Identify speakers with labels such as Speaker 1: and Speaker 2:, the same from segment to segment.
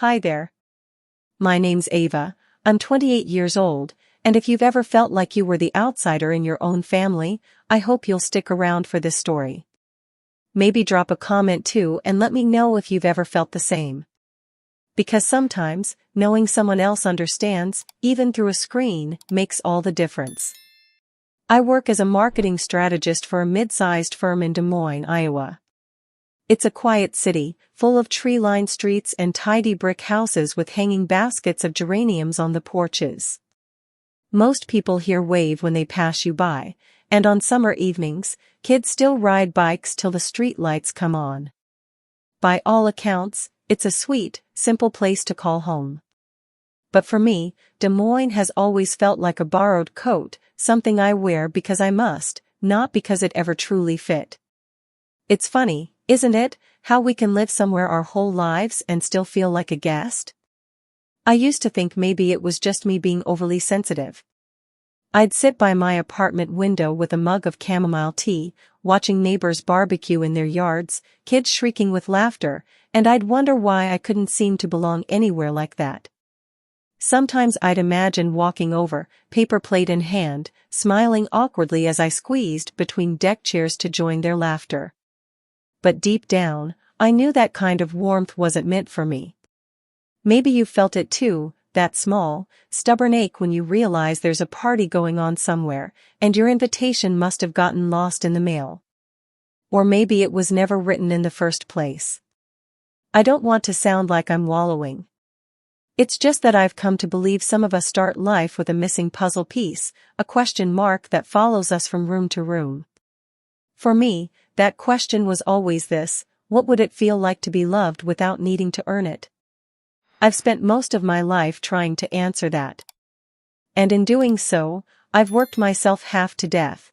Speaker 1: Hi there. My name's Ava, I'm 28 years old, and if you've ever felt like you were the outsider in your own family, I hope you'll stick around for this story. Maybe drop a comment too and let me know if you've ever felt the same. Because sometimes, knowing someone else understands, even through a screen, makes all the difference. I work as a marketing strategist for a mid-sized firm in Des Moines, Iowa. It's a quiet city, full of tree-lined streets and tidy brick houses with hanging baskets of geraniums on the porches. Most people here wave when they pass you by, and on summer evenings, kids still ride bikes till the street lights come on. By all accounts, it's a sweet, simple place to call home. But for me, Des Moines has always felt like a borrowed coat, something I wear because I must, not because it ever truly fit. It's funny, isn't it, how we can live somewhere our whole lives and still feel like a guest? I used to think maybe it was just me being overly sensitive. I'd sit by my apartment window with a mug of chamomile tea, watching neighbors barbecue in their yards, kids shrieking with laughter, and I'd wonder why I couldn't seem to belong anywhere like that. Sometimes I'd imagine walking over, paper plate in hand, smiling awkwardly as I squeezed between deck chairs to join their laughter. But deep down, I knew that kind of warmth wasn't meant for me. Maybe you felt it too, that small, stubborn ache when you realize there's a party going on somewhere, and your invitation must have gotten lost in the mail. Or maybe it was never written in the first place. I don't want to sound like I'm wallowing. It's just that I've come to believe some of us start life with a missing puzzle piece, a question mark that follows us from room to room. For me, that question was always this: what would it feel like to be loved without needing to earn it? I've spent most of my life trying to answer that. And in doing so, I've worked myself half to death.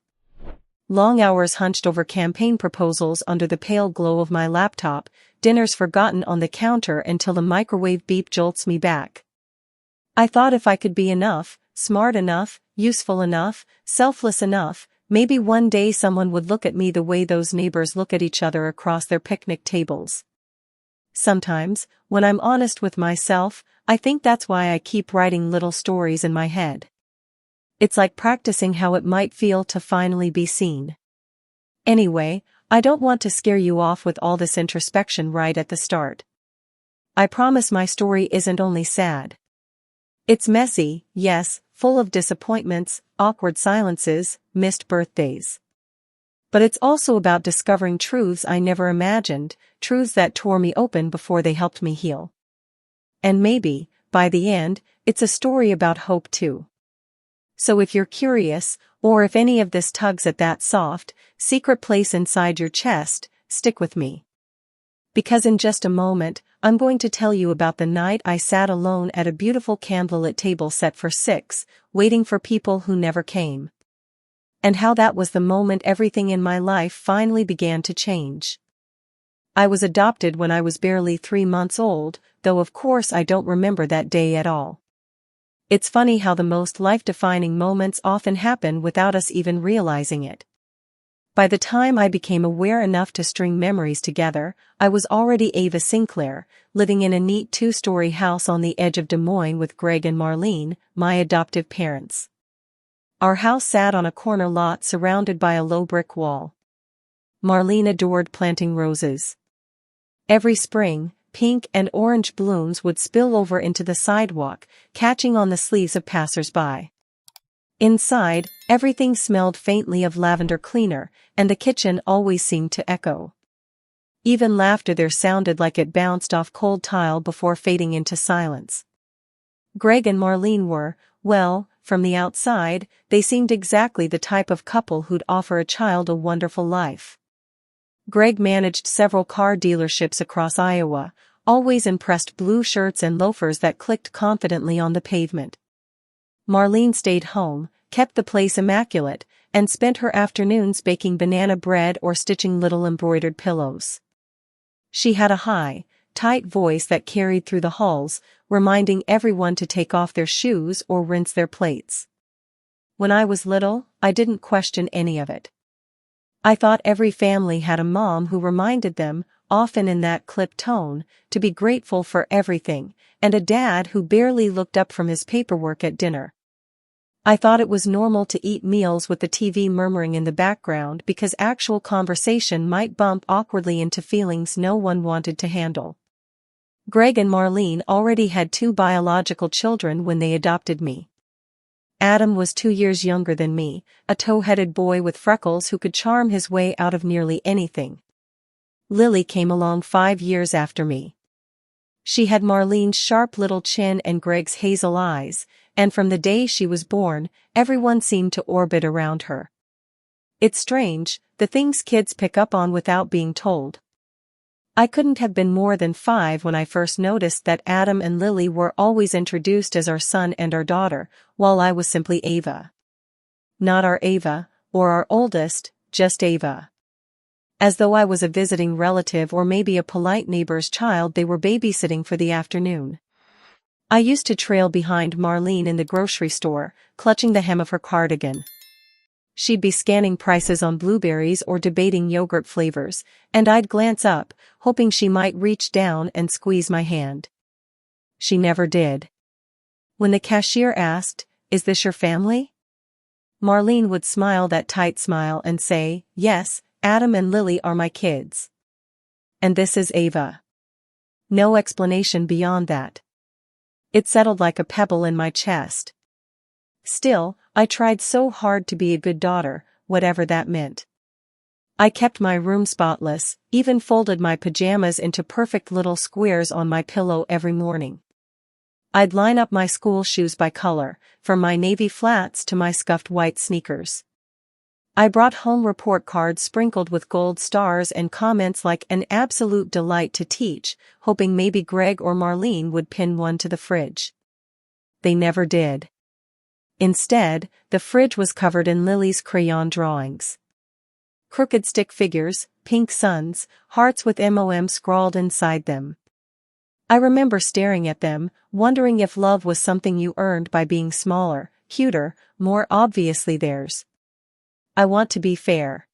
Speaker 1: Long hours hunched over campaign proposals under the pale glow of my laptop, dinners forgotten on the counter until the microwave beep jolts me back. I thought if I could be enough, smart enough, useful enough, selfless enough, maybe one day someone would look at me the way those neighbors look at each other across their picnic tables. Sometimes, when I'm honest with myself, I think that's why I keep writing little stories in my head. It's like practicing how it might feel to finally be seen. Anyway, I don't want to scare you off with all this introspection right at the start. I promise my story isn't only sad. It's messy, yes, full of disappointments, awkward silences, missed birthdays. But it's also about discovering truths I never imagined, truths that tore me open before they helped me heal. And maybe, by the end, it's a story about hope too. So if you're curious, or if any of this tugs at that soft, secret place inside your chest, stick with me. Because in just a moment, I'm going to tell you about the night I sat alone at a beautiful candlelit table set for 6, waiting for people who never came. And how that was the moment everything in my life finally began to change. I was adopted when I was barely 3 months old, though of course I don't remember that day at all. It's funny how the most life-defining moments often happen without us even realizing it. By the time I became aware enough to string memories together, I was already Ava Sinclair, living in a neat 2-story house on the edge of Des Moines with Greg and Marlene, my adoptive parents. Our house sat on a corner lot surrounded by a low brick wall. Marlene adored planting roses. Every spring, pink and orange blooms would spill over into the sidewalk, catching on the sleeves of passers-by. Inside, everything smelled faintly of lavender cleaner, and the kitchen always seemed to echo. Even laughter there sounded like it bounced off cold tile before fading into silence. Greg and Marlene were, well, from the outside, they seemed exactly the type of couple who'd offer a child a wonderful life. Greg managed several car dealerships across Iowa, always in pressed blue shirts and loafers that clicked confidently on the pavement. Marlene stayed home, kept the place immaculate, and spent her afternoons baking banana bread or stitching little embroidered pillows. She had a high, tight voice that carried through the halls, reminding everyone to take off their shoes or rinse their plates. When I was little, I didn't question any of it. I thought every family had a mom who reminded them, often in that clipped tone, to be grateful for everything, and a dad who barely looked up from his paperwork at dinner. I thought it was normal to eat meals with the TV murmuring in the background because actual conversation might bump awkwardly into feelings no one wanted to handle. Greg and Marlene already had 2 biological children when they adopted me. Adam was 2 years younger than me, a tow-headed boy with freckles who could charm his way out of nearly anything. Lily came along 5 years after me. She had Marlene's sharp little chin and Greg's hazel eyes, and from the day she was born, everyone seemed to orbit around her. It's strange, the things kids pick up on without being told. I couldn't have been more than 5 when I first noticed that Adam and Lily were always introduced as our son and our daughter, while I was simply Ava. Not our Ava, or our oldest, just Ava. As though I was a visiting relative or maybe a polite neighbor's child they were babysitting for the afternoon. I used to trail behind Marlene in the grocery store, clutching the hem of her cardigan. She'd be scanning prices on blueberries or debating yogurt flavors, and I'd glance up, hoping she might reach down and squeeze my hand. She never did. When the cashier asked, "Is this your family?" Marlene would smile that tight smile and say, "Yes, Adam and Lily are my kids. And this is Ava." No explanation beyond that. It settled like a pebble in my chest. Still, I tried so hard to be a good daughter, whatever that meant. I kept my room spotless, even folded my pajamas into perfect little squares on my pillow every morning. I'd line up my school shoes by color, from my navy flats to my scuffed white sneakers. I brought home report cards sprinkled with gold stars and comments like "an absolute delight to teach," hoping maybe Greg or Marlene would pin one to the fridge. They never did. Instead, the fridge was covered in Lily's crayon drawings. Crooked stick figures, pink suns, hearts with MOM scrawled inside them. I remember staring at them, wondering if love was something you earned by being smaller, cuter, more obviously theirs. I want to be fair.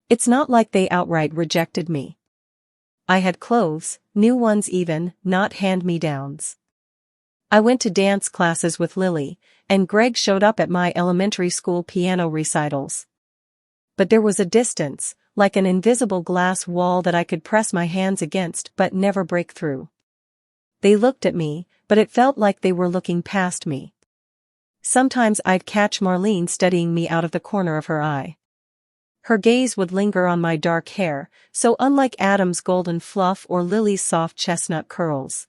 Speaker 1: It's not like they outright rejected me. I had clothes, new ones even, not hand-me-downs. I went to dance classes with Lily, and Greg showed up at my elementary school piano recitals. But there was a distance, like an invisible glass wall that I could press my hands against but never break through. They looked at me, but it felt like they were looking past me. Sometimes I'd catch Marlene studying me out of the corner of her eye. Her gaze would linger on my dark hair, so unlike Adam's golden fluff or Lily's soft chestnut curls.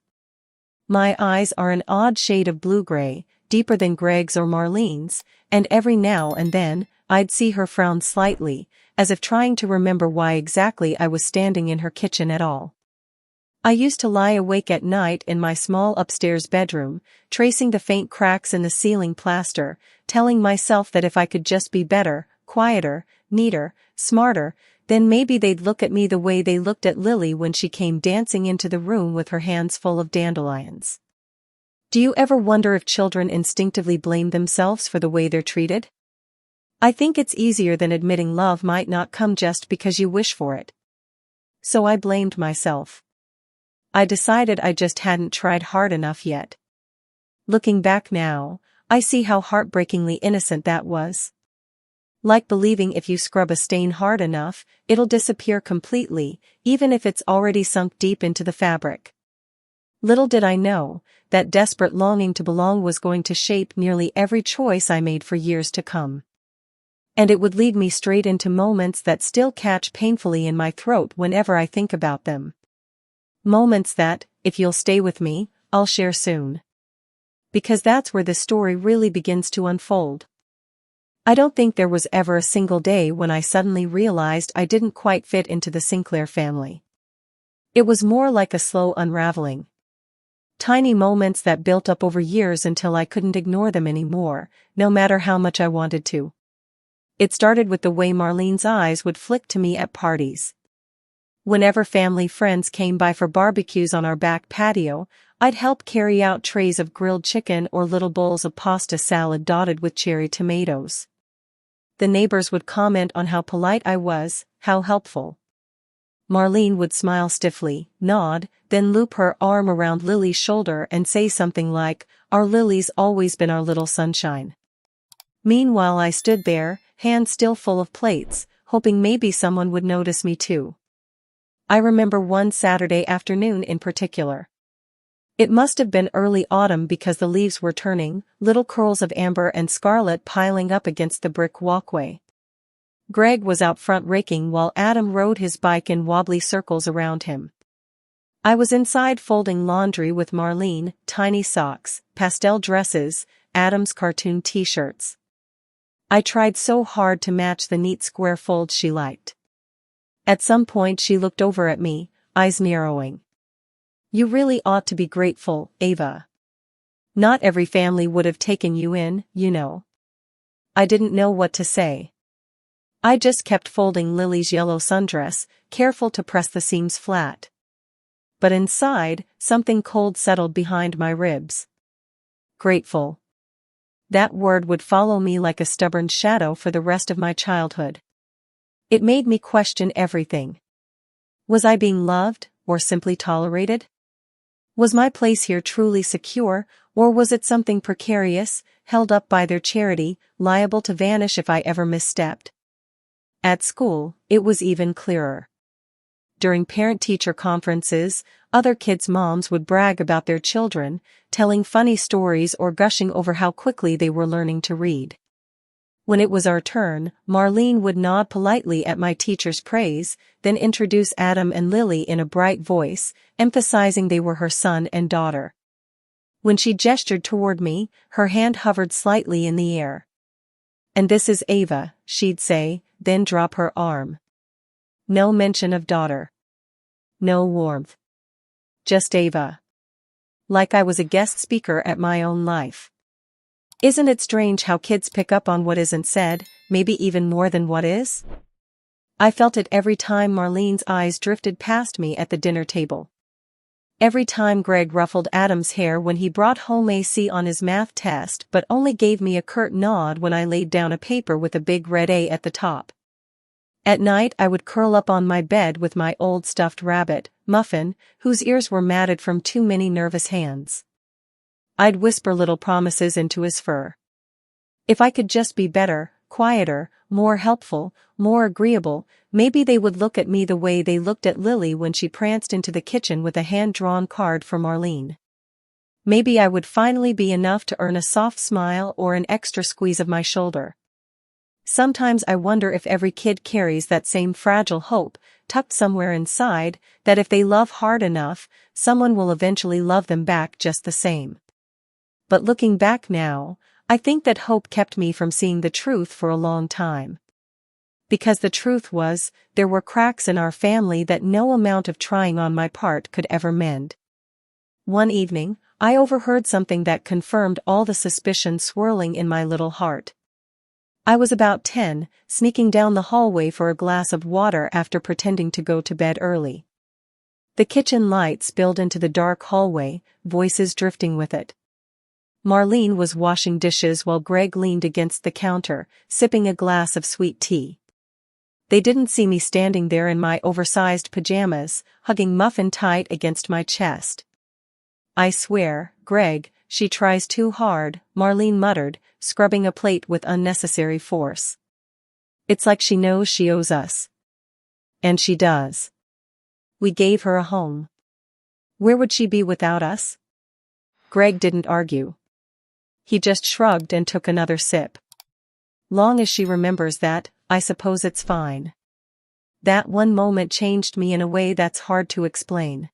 Speaker 1: My eyes are an odd shade of blue-gray, deeper than Greg's or Marlene's, and every now and then, I'd see her frown slightly, as if trying to remember why exactly I was standing in her kitchen at all. I used to lie awake at night in my small upstairs bedroom, tracing the faint cracks in the ceiling plaster, telling myself that if I could just be better, quieter, neater, smarter, then maybe they'd look at me the way they looked at Lily when she came dancing into the room with her hands full of dandelions. Do you ever wonder if children instinctively blame themselves for the way they're treated? I think it's easier than admitting love might not come just because you wish for it. So I blamed myself. I decided I just hadn't tried hard enough yet. Looking back now, I see how heartbreakingly innocent that was. Like believing if you scrub a stain hard enough, it'll disappear completely, even if it's already sunk deep into the fabric. Little did I know, that desperate longing to belong was going to shape nearly every choice I made for years to come. And it would lead me straight into moments that still catch painfully in my throat whenever I think about them. Moments that, if you'll stay with me, I'll share soon. Because that's where the story really begins to unfold. I don't think there was ever a single day when I suddenly realized I didn't quite fit into the Sinclair family. It was more like a slow unraveling. Tiny moments that built up over years until I couldn't ignore them anymore, no matter how much I wanted to. It started with the way Marlene's eyes would flick to me at parties. Whenever family friends came by for barbecues on our back patio, I'd help carry out trays of grilled chicken or little bowls of pasta salad dotted with cherry tomatoes. The neighbors would comment on how polite I was, how helpful. Marlene would smile stiffly, nod, then loop her arm around Lily's shoulder and say something like, "Our Lily's always been our little sunshine." Meanwhile I stood there, hands still full of plates, hoping maybe someone would notice me too. I remember one Saturday afternoon in particular. It must have been early autumn because the leaves were turning, little curls of amber and scarlet piling up against the brick walkway. Greg was out front raking while Adam rode his bike in wobbly circles around him. I was inside folding laundry with Marlene, tiny socks, pastel dresses, Adam's cartoon t-shirts. I tried so hard to match the neat square folds she liked. At some point she looked over at me, eyes narrowing. "You really ought to be grateful, Ava. Not every family would have taken you in, you know." I didn't know what to say. I just kept folding Lily's yellow sundress, careful to press the seams flat. But inside, something cold settled behind my ribs. Grateful. That word would follow me like a stubborn shadow for the rest of my childhood. It made me question everything. Was I being loved, or simply tolerated? Was my place here truly secure, or was it something precarious, held up by their charity, liable to vanish if I ever misstepped? At school, it was even clearer. During parent-teacher conferences, other kids' moms would brag about their children, telling funny stories or gushing over how quickly they were learning to read. When it was our turn, Marlene would nod politely at my teacher's praise, then introduce Adam and Lily in a bright voice, emphasizing they were her son and daughter. When she gestured toward me, her hand hovered slightly in the air. "And this is Ava," she'd say, then drop her arm. No mention of daughter. No warmth. Just Ava. Like I was a guest speaker at my own life. Isn't it strange how kids pick up on what isn't said, maybe even more than what is? I felt it every time Marlene's eyes drifted past me at the dinner table. Every time Greg ruffled Adam's hair when he brought home AC on his math test but only gave me a curt nod when I laid down a paper with a big red A at the top. At night I would curl up on my bed with my old stuffed rabbit, Muffin, whose ears were matted from too many nervous hands. I'd whisper little promises into his fur. If I could just be better, quieter, more helpful, more agreeable, maybe they would look at me the way they looked at Lily when she pranced into the kitchen with a hand-drawn card for Marlene. Maybe I would finally be enough to earn a soft smile or an extra squeeze of my shoulder. Sometimes I wonder if every kid carries that same fragile hope, tucked somewhere inside, that if they love hard enough, someone will eventually love them back just the same. But looking back now, I think that hope kept me from seeing the truth for a long time. Because the truth was, there were cracks in our family that no amount of trying on my part could ever mend. One evening, I overheard something that confirmed all the suspicion swirling in my little heart. I was about 10, sneaking down the hallway for a glass of water after pretending to go to bed early. The kitchen light spilled into the dark hallway, voices drifting with it. Marlene was washing dishes while Greg leaned against the counter, sipping a glass of sweet tea. They didn't see me standing there in my oversized pajamas, hugging Muffin tight against my chest. "I swear, Greg, she tries too hard," Marlene muttered, scrubbing a plate with unnecessary force. "It's like she knows she owes us." And she does. We gave her a home. Where would she be without us? Greg didn't argue. He just shrugged and took another sip. "Long as she remembers that, I suppose it's fine." That one moment changed me in a way that's hard to explain.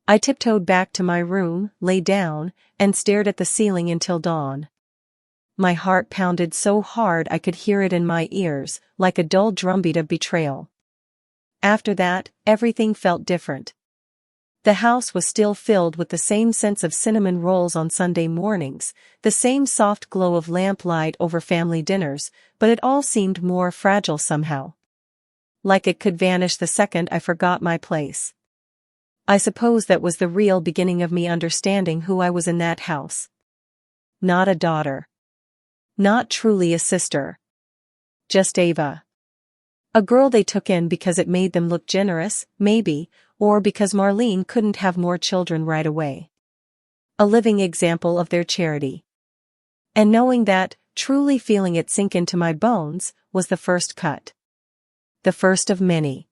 Speaker 1: I tiptoed back to my room, lay down, and stared at the ceiling until dawn. My heart pounded so hard I could hear it in my ears, like a dull drumbeat of betrayal. After that, everything felt different. The house was still filled with the same sense of cinnamon rolls on Sunday mornings, the same soft glow of lamplight over family dinners, but it all seemed more fragile somehow. Like it could vanish the second I forgot my place. I suppose that was the real beginning of me understanding who I was in that house. Not a daughter. Not truly a sister. Just Ava. A girl they took in because it made them look generous, maybe, or because Marlene couldn't have more children right away. A living example of their charity. And knowing that, truly feeling it sink into my bones, was the first cut. The first of many.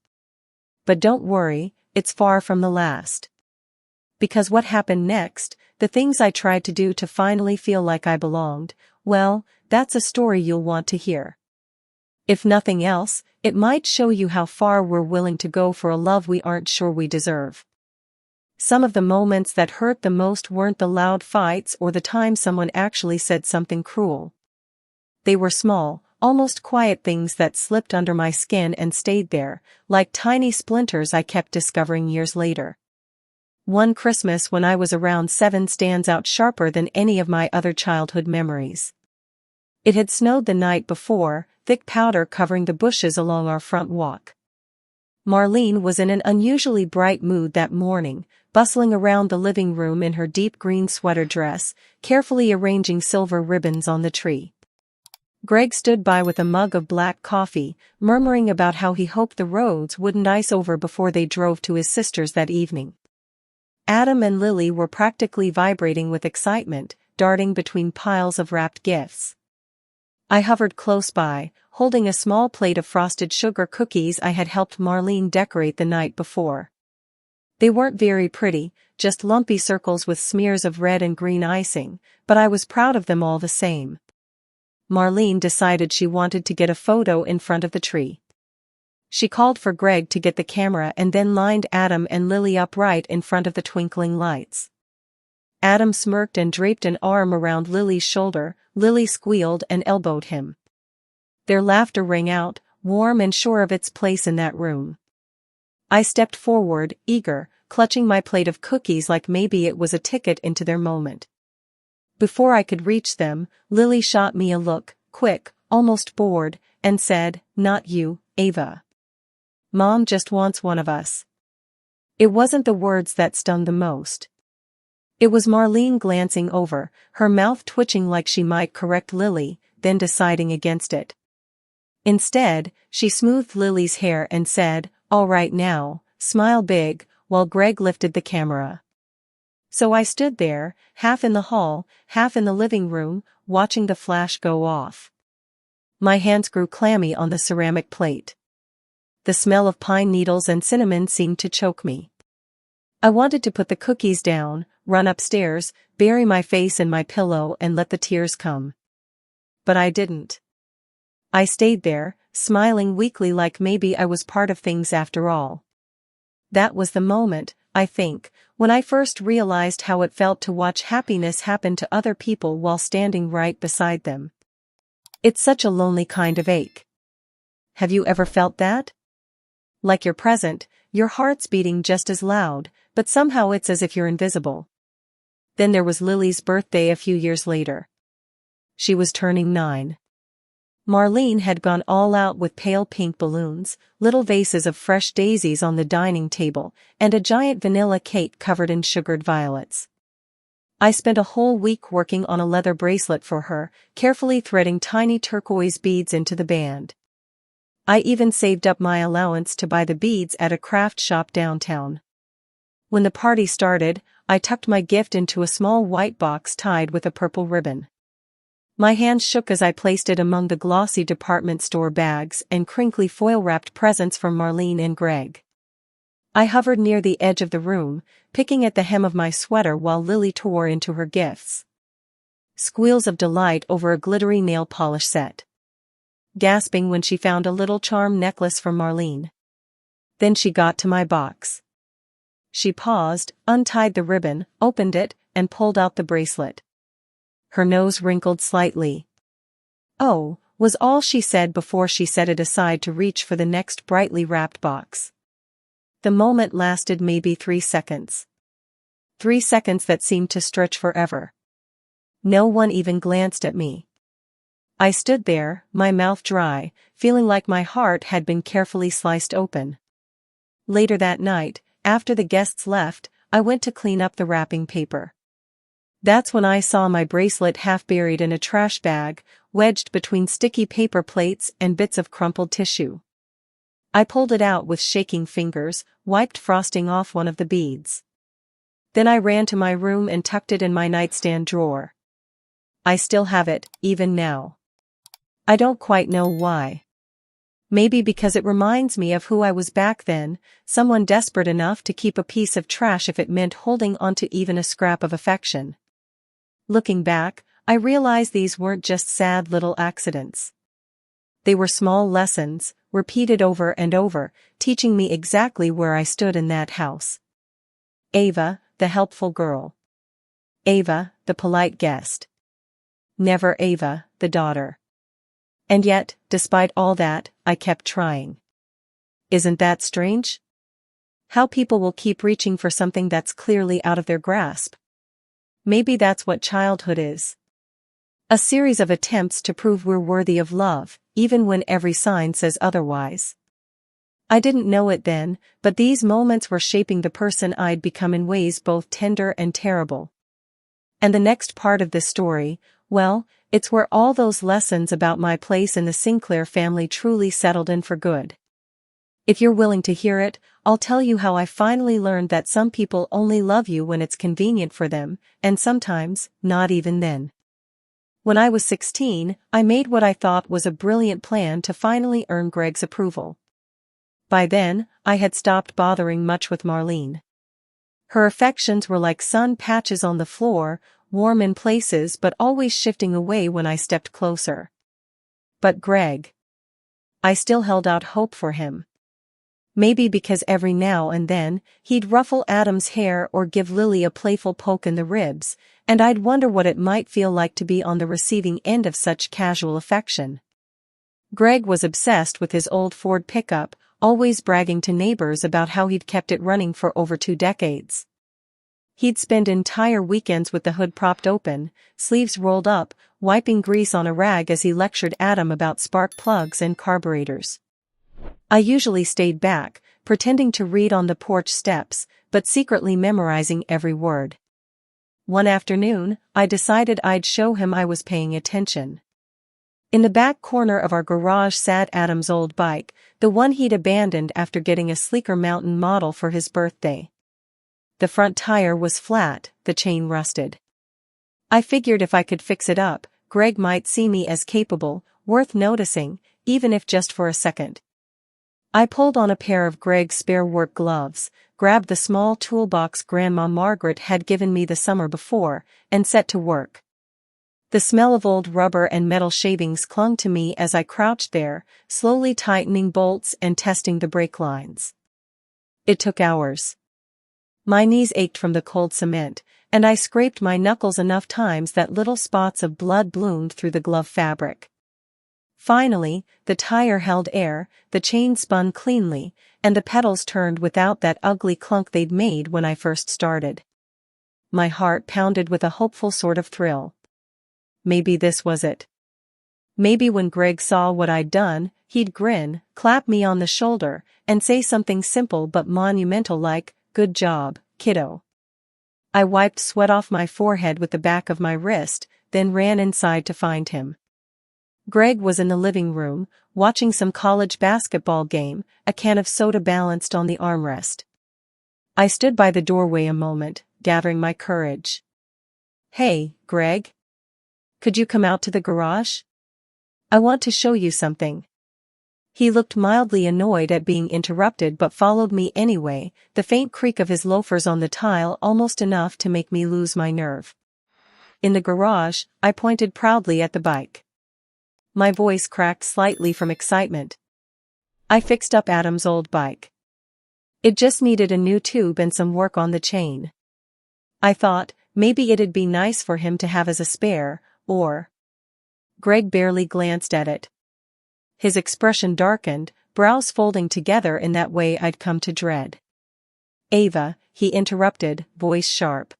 Speaker 1: But don't worry, it's far from the last. Because what happened next, the things I tried to do to finally feel like I belonged, well, that's a story you'll want to hear. If nothing else, it might show you how far we're willing to go for a love we aren't sure we deserve. Some of the moments that hurt the most weren't the loud fights or the time someone actually said something cruel. They were small, almost quiet things that slipped under my skin and stayed there, like tiny splinters I kept discovering years later. One Christmas when I was around 7 stands out sharper than any of my other childhood memories. It had snowed the night before, thick powder covering the bushes along our front walk. Marlene was in an unusually bright mood that morning, bustling around the living room in her deep green sweater dress, carefully arranging silver ribbons on the tree. Greg stood by with a mug of black coffee, murmuring about how he hoped the roads wouldn't ice over before they drove to his sister's that evening. Adam and Lily were practically vibrating with excitement, darting between piles of wrapped gifts. I hovered close by, holding a small plate of frosted sugar cookies I had helped Marlene decorate the night before. They weren't very pretty, just lumpy circles with smears of red and green icing, but I was proud of them all the same. Marlene decided she wanted to get a photo in front of the tree. She called for Greg to get the camera and then lined Adam and Lily up right in front of the twinkling lights. Adam smirked and draped an arm around Lily's shoulder. Lily squealed and elbowed him. Their laughter rang out, warm and sure of its place in that room. I stepped forward, eager, clutching my plate of cookies like maybe it was a ticket into their moment. Before I could reach them, Lily shot me a look, quick, almost bored, and said, "Not you, Ava. Mom just wants one of us." It wasn't the words that stung the most. It was Marlene glancing over, her mouth twitching like she might correct Lily, then deciding against it. Instead, she smoothed Lily's hair and said, "All right now, smile big," while Greg lifted the camera. So I stood there, half in the hall, half in the living room, watching the flash go off. My hands grew clammy on the ceramic plate. The smell of pine needles and cinnamon seemed to choke me. I wanted to put the cookies down, run upstairs, bury my face in my pillow and let the tears come. But I didn't. I stayed there, smiling weakly like maybe I was part of things after all. That was the moment, I think, when I first realized how it felt to watch happiness happen to other people while standing right beside them. It's such a lonely kind of ache. Have you ever felt that? Like you're present, your heart's beating just as loud, but somehow it's as if you're invisible. Then there was Lily's birthday a few years later. She was turning 9. Marlene had gone all out with pale pink balloons, little vases of fresh daisies on the dining table, and a giant vanilla cake covered in sugared violets. I spent a whole week working on a leather bracelet for her, carefully threading tiny turquoise beads into the band. I even saved up my allowance to buy the beads at a craft shop downtown. When the party started, I tucked my gift into a small white box tied with a purple ribbon. My hands shook as I placed it among the glossy department store bags and crinkly foil-wrapped presents from Marlene and Greg. I hovered near the edge of the room, picking at the hem of my sweater while Lily tore into her gifts. Squeals of delight over a glittery nail polish set. Gasping when she found a little charm necklace from Marlene. Then she got to my box. She paused, untied the ribbon, opened it, and pulled out the bracelet. Her nose wrinkled slightly. "Oh," was all she said before she set it aside to reach for the next brightly wrapped box. The moment lasted maybe 3 seconds. 3 seconds that seemed to stretch forever. No one even glanced at me. I stood there, my mouth dry, feeling like my heart had been carefully sliced open. Later that night, after the guests left, I went to clean up the wrapping paper. That's when I saw my bracelet half buried in a trash bag, wedged between sticky paper plates and bits of crumpled tissue. I pulled it out with shaking fingers, wiped frosting off one of the beads. Then I ran to my room and tucked it in my nightstand drawer. I still have it, even now. I don't quite know why. Maybe because it reminds me of who I was back then, someone desperate enough to keep a piece of trash if it meant holding onto even a scrap of affection. Looking back, I realize these weren't just sad little accidents. They were small lessons, repeated over and over, teaching me exactly where I stood in that house. Ava, the helpful girl. Ava, the polite guest. Never Ava, the daughter. And yet, despite all that, I kept trying. Isn't that strange? How people will keep reaching for something that's clearly out of their grasp. Maybe that's what childhood is. A series of attempts to prove we're worthy of love, even when every sign says otherwise. I didn't know it then, but these moments were shaping the person I'd become in ways both tender and terrible. And the next part of this story, well, it's where all those lessons about my place in the Sinclair family truly settled in for good. If you're willing to hear it, I'll tell you how I finally learned that some people only love you when it's convenient for them, and sometimes, not even then. When I was 16, I made what I thought was a brilliant plan to finally earn Greg's approval. By then, I had stopped bothering much with Marlene. Her affections were like sun patches on the floor, warm in places but always shifting away when I stepped closer. But Greg. I still held out hope for him. Maybe because every now and then, he'd ruffle Adam's hair or give Lily a playful poke in the ribs, and I'd wonder what it might feel like to be on the receiving end of such casual affection. Greg was obsessed with his old Ford pickup, always bragging to neighbors about how he'd kept it running for over 2 decades. He'd spend entire weekends with the hood propped open, sleeves rolled up, wiping grease on a rag as he lectured Adam about spark plugs and carburetors. I usually stayed back, pretending to read on the porch steps, but secretly memorizing every word. One afternoon, I decided I'd show him I was paying attention. In the back corner of our garage sat Adam's old bike, the one he'd abandoned after getting a sleeker mountain model for his birthday. The front tire was flat, the chain rusted. I figured if I could fix it up, Greg might see me as capable, worth noticing, even if just for a second. I pulled on a pair of Greg's spare work gloves, grabbed the small toolbox Grandma Margaret had given me the summer before, and set to work. The smell of old rubber and metal shavings clung to me as I crouched there, slowly tightening bolts and testing the brake lines. It took hours. My knees ached from the cold cement, and I scraped my knuckles enough times that little spots of blood bloomed through the glove fabric. Finally, the tire held air, the chain spun cleanly, and the pedals turned without that ugly clunk they'd made when I first started. My heart pounded with a hopeful sort of thrill. Maybe this was it. Maybe when Greg saw what I'd done, he'd grin, clap me on the shoulder, and say something simple but monumental like, "Good job, kiddo." I wiped sweat off my forehead with the back of my wrist, then ran inside to find him. Greg was in the living room, watching some college basketball game, a can of soda balanced on the armrest. I stood by the doorway a moment, gathering my courage. "Hey, Greg? Could you come out to the garage? I want to show you something." He looked mildly annoyed at being interrupted but followed me anyway, the faint creak of his loafers on the tile almost enough to make me lose my nerve. In the garage, I pointed proudly at the bike. My voice cracked slightly from excitement. I fixed up Adam's old bike. It just needed a new tube and some work on the chain. I thought, maybe it'd be nice for him to have as a spare, or... Greg barely glanced at it. His expression darkened, brows folding together in that way I'd come to dread. "Ava," he interrupted, voice sharp.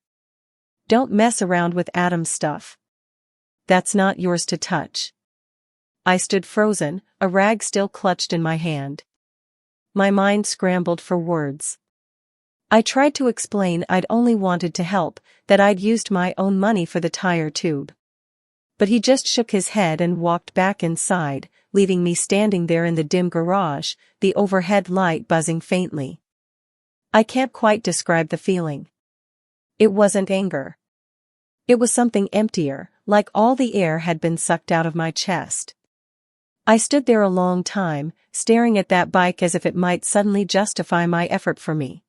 Speaker 1: "Don't mess around with Adam's stuff. That's not yours to touch." I stood frozen, a rag still clutched in my hand. My mind scrambled for words. I tried to explain I'd only wanted to help, that I'd used my own money for the tire tube. But he just shook his head and walked back inside, leaving me standing there in the dim garage, the overhead light buzzing faintly. I can't quite describe the feeling. It wasn't anger. It was something emptier, like all the air had been sucked out of my chest. I stood there a long time, staring at that bike as if it might suddenly justify my effort for me.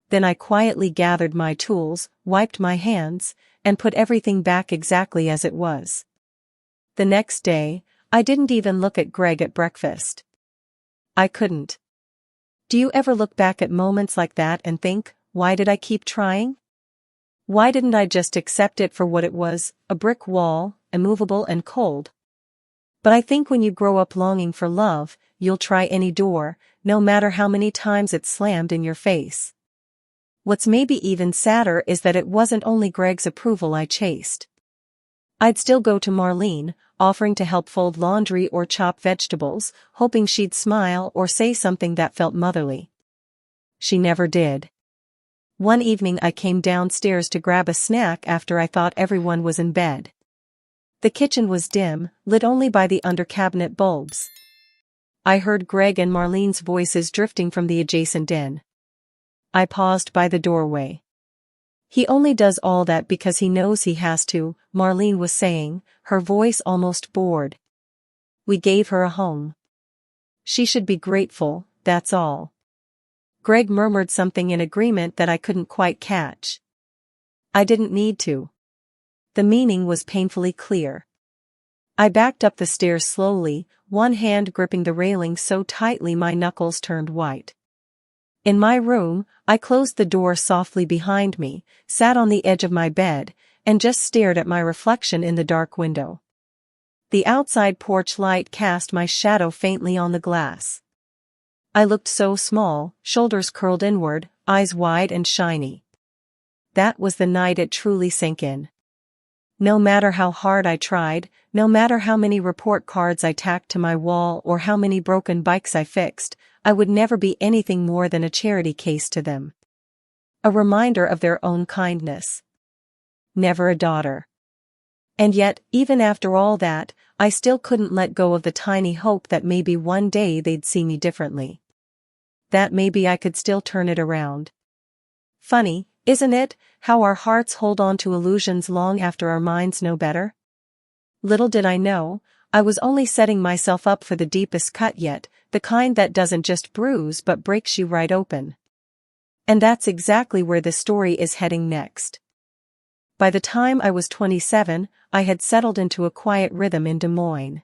Speaker 1: Then I quietly gathered my tools, wiped my hands, and put everything back exactly as it was. The next day, I didn't even look at Greg at breakfast. I couldn't. Do you ever look back at moments like that and think, why did I keep trying? Why didn't I just accept it for what it was, a brick wall, immovable and cold? But I think when you grow up longing for love, you'll try any door, no matter how many times it's slammed in your face. What's maybe even sadder is that it wasn't only Greg's approval I chased. I'd still go to Marlene, offering to help fold laundry or chop vegetables, hoping she'd smile or say something that felt motherly. She never did. One evening I came downstairs to grab a snack after I thought everyone was in bed. The kitchen was dim, lit only by the under-cabinet bulbs. I heard Greg and Marlene's voices drifting from the adjacent den. I paused by the doorway. He only does all that because he knows he has to, Marlene was saying, her voice almost bored. We gave her a home. She should be grateful, that's all. Greg murmured something in agreement that I couldn't quite catch. I didn't need to. The meaning was painfully clear. I backed up the stairs slowly, one hand gripping the railing so tightly my knuckles turned white. In my room, I closed the door softly behind me, sat on the edge of my bed, and just stared at my reflection in the dark window. The outside porch light cast my shadow faintly on the glass. I looked so small, shoulders curled inward, eyes wide and shiny. That was the night it truly sank in. No matter how hard I tried, no matter how many report cards I tacked to my wall or how many broken bikes I fixed, I would never be anything more than a charity case to them. A reminder of their own kindness. Never a daughter. And yet, even after all that, I still couldn't let go of the tiny hope that maybe one day they'd see me differently. That maybe I could still turn it around. Funny, isn't it, how our hearts hold on to illusions long after our minds know better? Little did I know, I was only setting myself up for the deepest cut yet, the kind that doesn't just bruise but breaks you right open. And that's exactly where this story is heading next. By the time I was 27, I had settled into a quiet rhythm in Des Moines.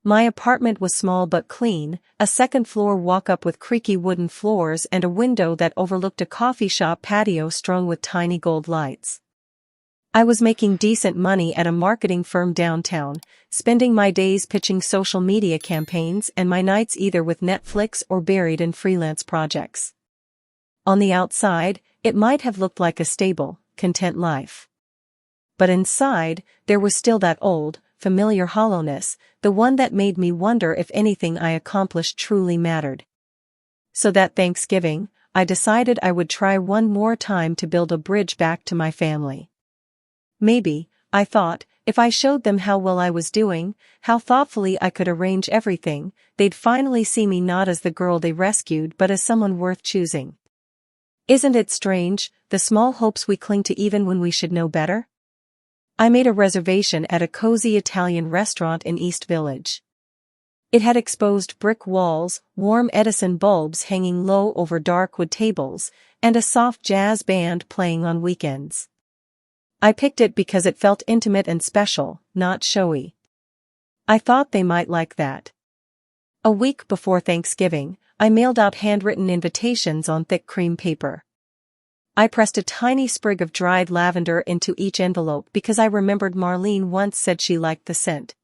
Speaker 1: My apartment was small but clean, a second-floor walk-up with creaky wooden floors and a window that overlooked a coffee shop patio strung with tiny gold lights. I was making decent money at a marketing firm downtown, spending my days pitching social media campaigns and my nights either with Netflix or buried in freelance projects. On the outside, it might have looked like a stable, content life. But inside, there was still that old, familiar hollowness, the one that made me wonder if anything I accomplished truly mattered. So that Thanksgiving, I decided I would try one more time to build a bridge back to my family. Maybe, I thought, if I showed them how well I was doing, how thoughtfully I could arrange everything, they'd finally see me not as the girl they rescued but as someone worth choosing. Isn't it strange, the small hopes we cling to even when we should know better? I made a reservation at a cozy Italian restaurant in East Village. It had exposed brick walls, warm Edison bulbs hanging low over dark wood tables, and a soft jazz band playing on weekends. I picked it because it felt intimate and special, not showy. I thought they might like that. A week before Thanksgiving, I mailed out handwritten invitations on thick cream paper. I pressed a tiny sprig of dried lavender into each envelope because I remembered Marlene once said she liked the scent.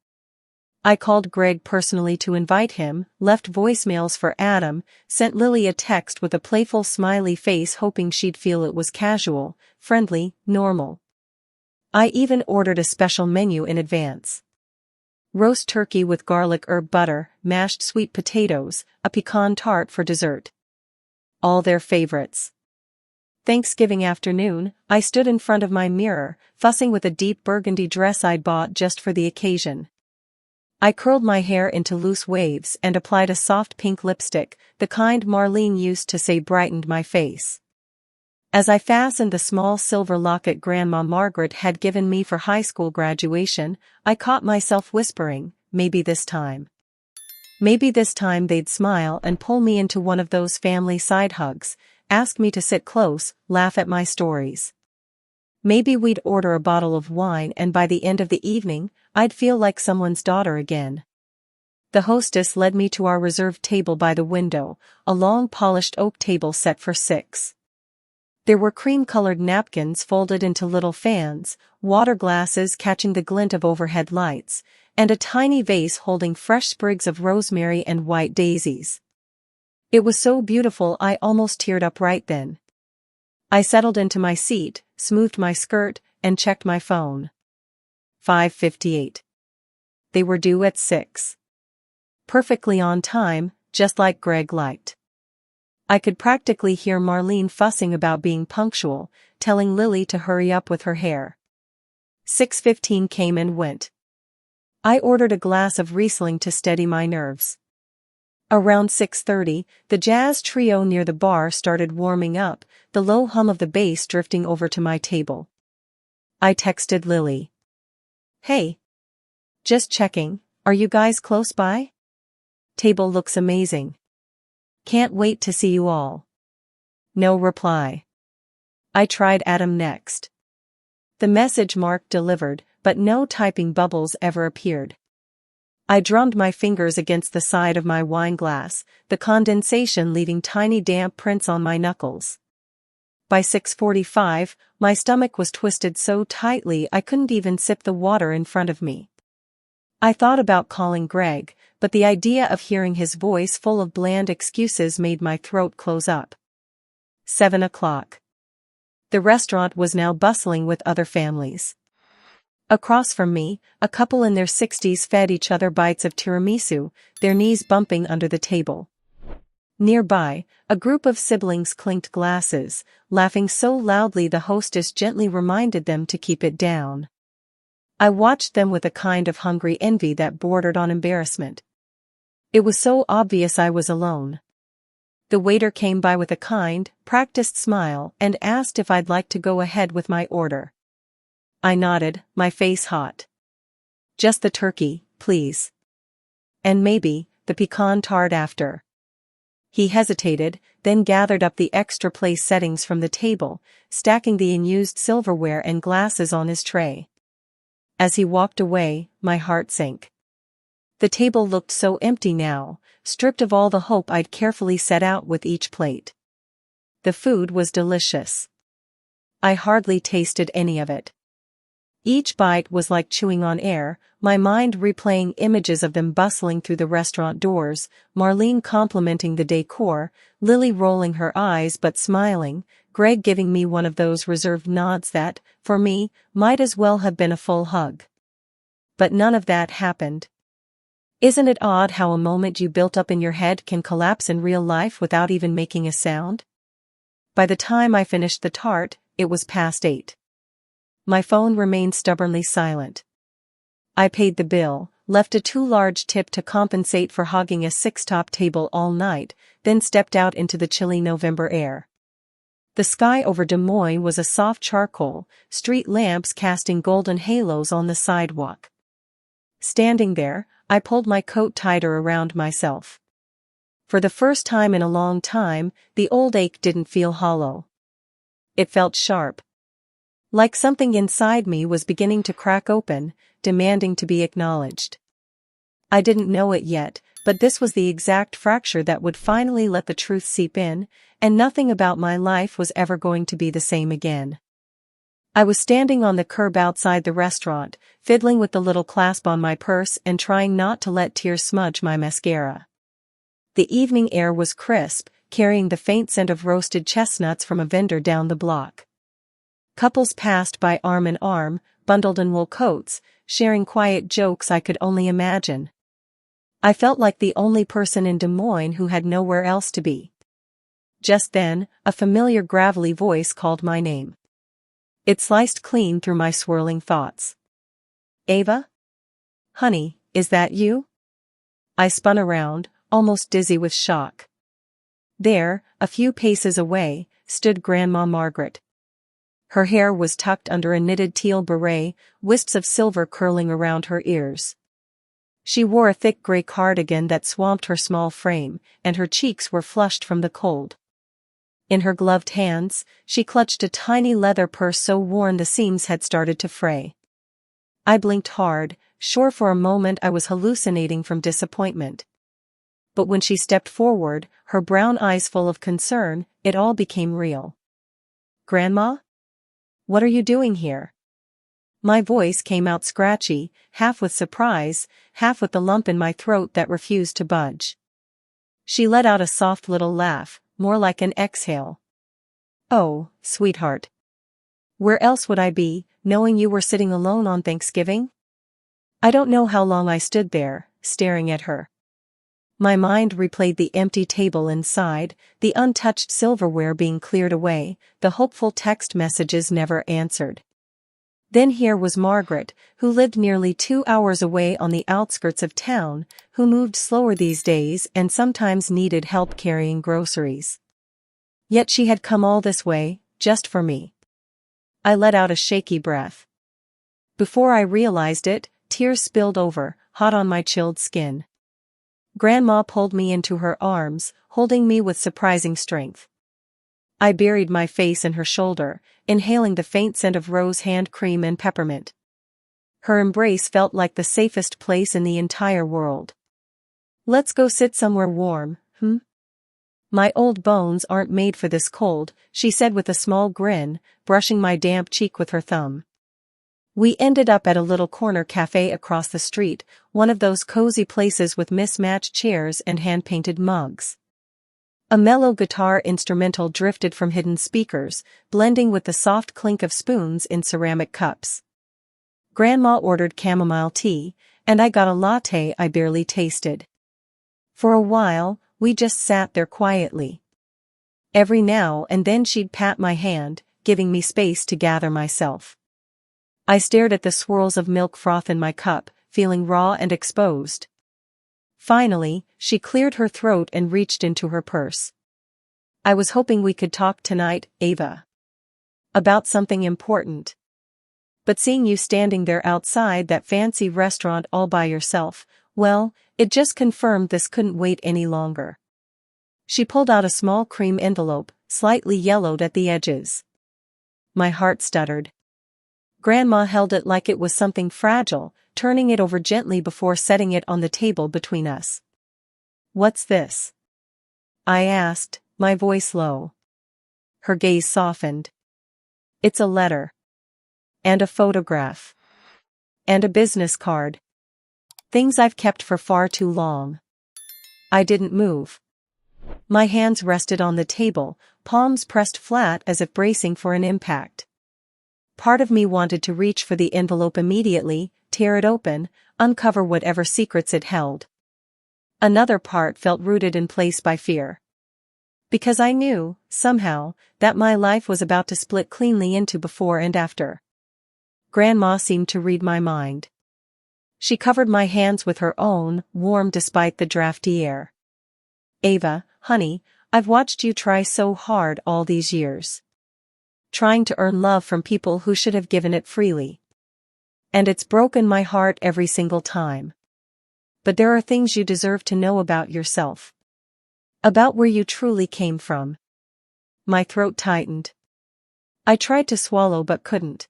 Speaker 1: I called Greg personally to invite him, left voicemails for Adam, sent Lily a text with a playful smiley face hoping she'd feel it was casual, friendly, normal. I even ordered a special menu in advance. Roast turkey with garlic herb butter, mashed sweet potatoes, a pecan tart for dessert. All their favorites. Thanksgiving afternoon, I stood in front of my mirror, fussing with a deep burgundy dress I'd bought just for the occasion. I curled my hair into loose waves and applied a soft pink lipstick, the kind Marlene used to say brightened my face. As I fastened the small silver locket Grandma Margaret had given me for high school graduation, I caught myself whispering, maybe this time. Maybe this time they'd smile and pull me into one of those family side hugs, ask me to sit close, laugh at my stories. Maybe we'd order a bottle of wine and by the end of the evening, I'd feel like someone's daughter again. The hostess led me to our reserved table by the window, a long polished oak table set for 6. There were cream-colored napkins folded into little fans, water glasses catching the glint of overhead lights, and a tiny vase holding fresh sprigs of rosemary and white daisies. It was so beautiful I almost teared up right then. I settled into my seat, smoothed my skirt, and checked my phone. 5:58. They were due at 6. Perfectly on time, just like Greg liked. I could practically hear Marlene fussing about being punctual, telling Lily to hurry up with her hair. 6:15 came and went. I ordered a glass of Riesling to steady my nerves. Around 6:30, the jazz trio near the bar started warming up, the low hum of the bass drifting over to my table. I texted Lily. "Hey. Just checking, are you guys close by? Table looks amazing. Can't wait to see you all." No reply. I tried Adam next. The message mark delivered, but no typing bubbles ever appeared. I drummed my fingers against the side of my wine glass, the condensation leaving tiny damp prints on my knuckles. By 6:45, my stomach was twisted so tightly I couldn't even sip the water in front of me. I thought about calling Greg, but the idea of hearing his voice full of bland excuses made my throat close up. 7 o'clock. The restaurant was now bustling with other families. Across from me, a couple in their 60s fed each other bites of tiramisu, their knees bumping under the table. Nearby, a group of siblings clinked glasses, laughing so loudly the hostess gently reminded them to keep it down. I watched them with a kind of hungry envy that bordered on embarrassment. It was so obvious I was alone. The waiter came by with a kind, practiced smile and asked if I'd like to go ahead with my order. I nodded, my face hot. "Just the turkey, please. And maybe, the pecan tart after." He hesitated, then gathered up the extra place settings from the table, stacking the unused silverware and glasses on his tray. As he walked away, my heart sank. The table looked so empty now, stripped of all the hope I'd carefully set out with each plate. The food was delicious. I hardly tasted any of it. Each bite was like chewing on air, my mind replaying images of them bustling through the restaurant doors, Marlene complimenting the decor, Lily rolling her eyes but smiling, Greg giving me one of those reserved nods that, for me, might as well have been a full hug. But none of that happened. Isn't it odd how a moment you built up in your head can collapse in real life without even making a sound? By the time I finished the tart, it was past 8. My phone remained stubbornly silent. I paid the bill, left a too large tip to compensate for hogging a 6-top table all night, then stepped out into the chilly November air. The sky over Des Moines was a soft charcoal, street lamps casting golden halos on the sidewalk. Standing there, I pulled my coat tighter around myself. For the first time in a long time, the old ache didn't feel hollow. It felt sharp. Like something inside me was beginning to crack open, demanding to be acknowledged. I didn't know it yet, but this was the exact fracture that would finally let the truth seep in, and nothing about my life was ever going to be the same again. I was standing on the curb outside the restaurant, fiddling with the little clasp on my purse and trying not to let tears smudge my mascara. The evening air was crisp, carrying the faint scent of roasted chestnuts from a vendor down the block. Couples passed by arm in arm, bundled in wool coats, sharing quiet jokes I could only imagine. I felt like the only person in Des Moines who had nowhere else to be. Just then, a familiar gravelly voice called my name. It sliced clean through my swirling thoughts. Ava? Honey, is that you? I spun around, almost dizzy with shock. There, a few paces away, stood Grandma Margaret. Her hair was tucked under a knitted teal beret, wisps of silver curling around her ears. She wore a thick gray cardigan that swamped her small frame, and her cheeks were flushed from the cold. In her gloved hands, she clutched a tiny leather purse so worn the seams had started to fray. I blinked hard, sure for a moment I was hallucinating from disappointment. But when she stepped forward, her brown eyes full of concern, it all became real. Grandma? What are you doing here? My voice came out scratchy, half with surprise, half with the lump in my throat that refused to budge. She let out a soft little laugh, more like an exhale. Oh, sweetheart. Where else would I be, knowing you were sitting alone on Thanksgiving? I don't know how long I stood there, staring at her. My mind replayed the empty table inside, the untouched silverware being cleared away, the hopeful text messages never answered. Then here was Margaret, who lived nearly 2 hours away on the outskirts of town, who moved slower these days and sometimes needed help carrying groceries. Yet she had come all this way, just for me. I let out a shaky breath. Before I realized it, tears spilled over, hot on my chilled skin. Grandma pulled me into her arms, holding me with surprising strength. I buried my face in her shoulder, inhaling the faint scent of rose hand cream and peppermint. Her embrace felt like the safest place in the entire world. Let's go sit somewhere warm, My old bones aren't made for this cold, she said with a small grin, brushing my damp cheek with her thumb. We ended up at a little corner cafe across the street, one of those cozy places with mismatched chairs and hand-painted mugs. A mellow guitar instrumental drifted from hidden speakers, blending with the soft clink of spoons in ceramic cups. Grandma ordered chamomile tea, and I got a latte I barely tasted. For a while, we just sat there quietly. Every now and then she'd pat my hand, giving me space to gather myself. I stared at the swirls of milk froth in my cup, feeling raw and exposed. Finally, she cleared her throat and reached into her purse. I was hoping we could talk tonight, Ava. About something important. But seeing you standing there outside that fancy restaurant all by yourself, well, it just confirmed this couldn't wait any longer. She pulled out a small cream envelope, slightly yellowed at the edges. My heart stuttered. Grandma held it like it was something fragile, turning it over gently before setting it on the table between us. What's this? I asked, my voice low. Her gaze softened. It's a letter. And a photograph. And a business card. Things I've kept for far too long. I didn't move. My hands rested on the table, palms pressed flat as if bracing for an impact. Part of me wanted to reach for the envelope immediately, tear it open, uncover whatever secrets it held. Another part felt rooted in place by fear. Because I knew, somehow, that my life was about to split cleanly into before and after. Grandma seemed to read my mind. She covered my hands with her own, warm despite the drafty air. Ava, honey, I've watched you try so hard all these years. Trying to earn love from people who should have given it freely. And it's broken my heart every single time. But there are things you deserve to know about yourself. About where you truly came from. My throat tightened. I tried to swallow but couldn't.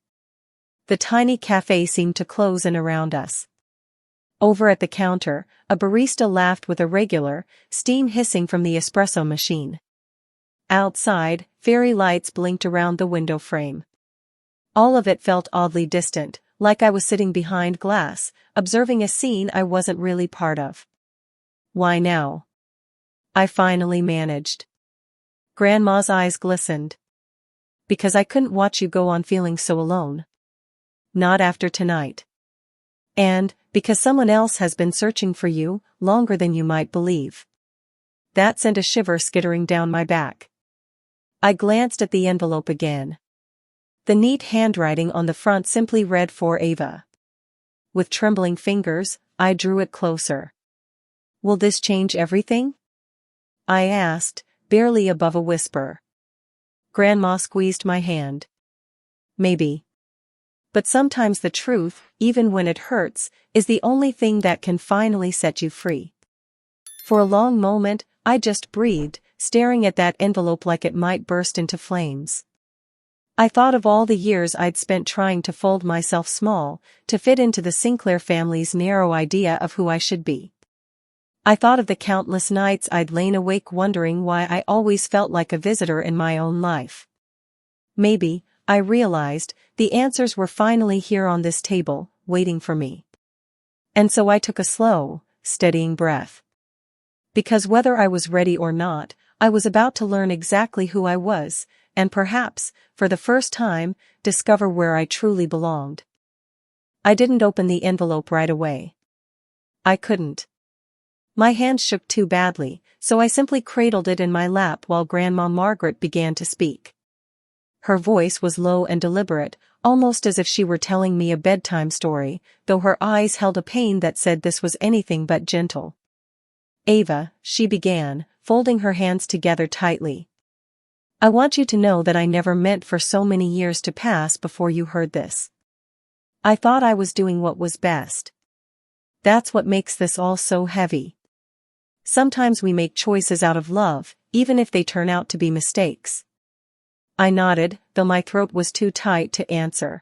Speaker 1: The tiny cafe seemed to close in around us. Over at the counter, a barista laughed with a regular, steam hissing from the espresso machine. Outside, fairy lights blinked around the window frame. All of it felt oddly distant, like I was sitting behind glass, observing a scene I wasn't really part of. Why now? I finally managed. Grandma's eyes glistened. Because I couldn't watch you go on feeling so alone. Not after tonight. And, because someone else has been searching for you, longer than you might believe. That sent a shiver skittering down my back. I glanced at the envelope again. The neat handwriting on the front simply read for Ava. With trembling fingers, I drew it closer. "Will this change everything?" I asked, barely above a whisper. Grandma squeezed my hand. "Maybe. But sometimes the truth, even when it hurts, is the only thing that can finally set you free." For a long moment, I just breathed, staring at that envelope like it might burst into flames. I thought of all the years I'd spent trying to fold myself small, to fit into the Sinclair family's narrow idea of who I should be. I thought of the countless nights I'd lain awake wondering why I always felt like a visitor in my own life. Maybe, I realized, the answers were finally here on this table, waiting for me. And so I took a slow, steadying breath. Because whether I was ready or not, I was about to learn exactly who I was, and perhaps, for the first time, discover where I truly belonged. I didn't open the envelope right away. I couldn't. My hands shook too badly, so I simply cradled it in my lap while Grandma Margaret began to speak. Her voice was low and deliberate, almost as if she were telling me a bedtime story, though her eyes held a pain that said this was anything but gentle. "Ava," she began, folding her hands together tightly. "I want you to know that I never meant for so many years to pass before you heard this. I thought I was doing what was best. That's what makes this all so heavy. Sometimes we make choices out of love, even if they turn out to be mistakes." I nodded, though my throat was too tight to answer.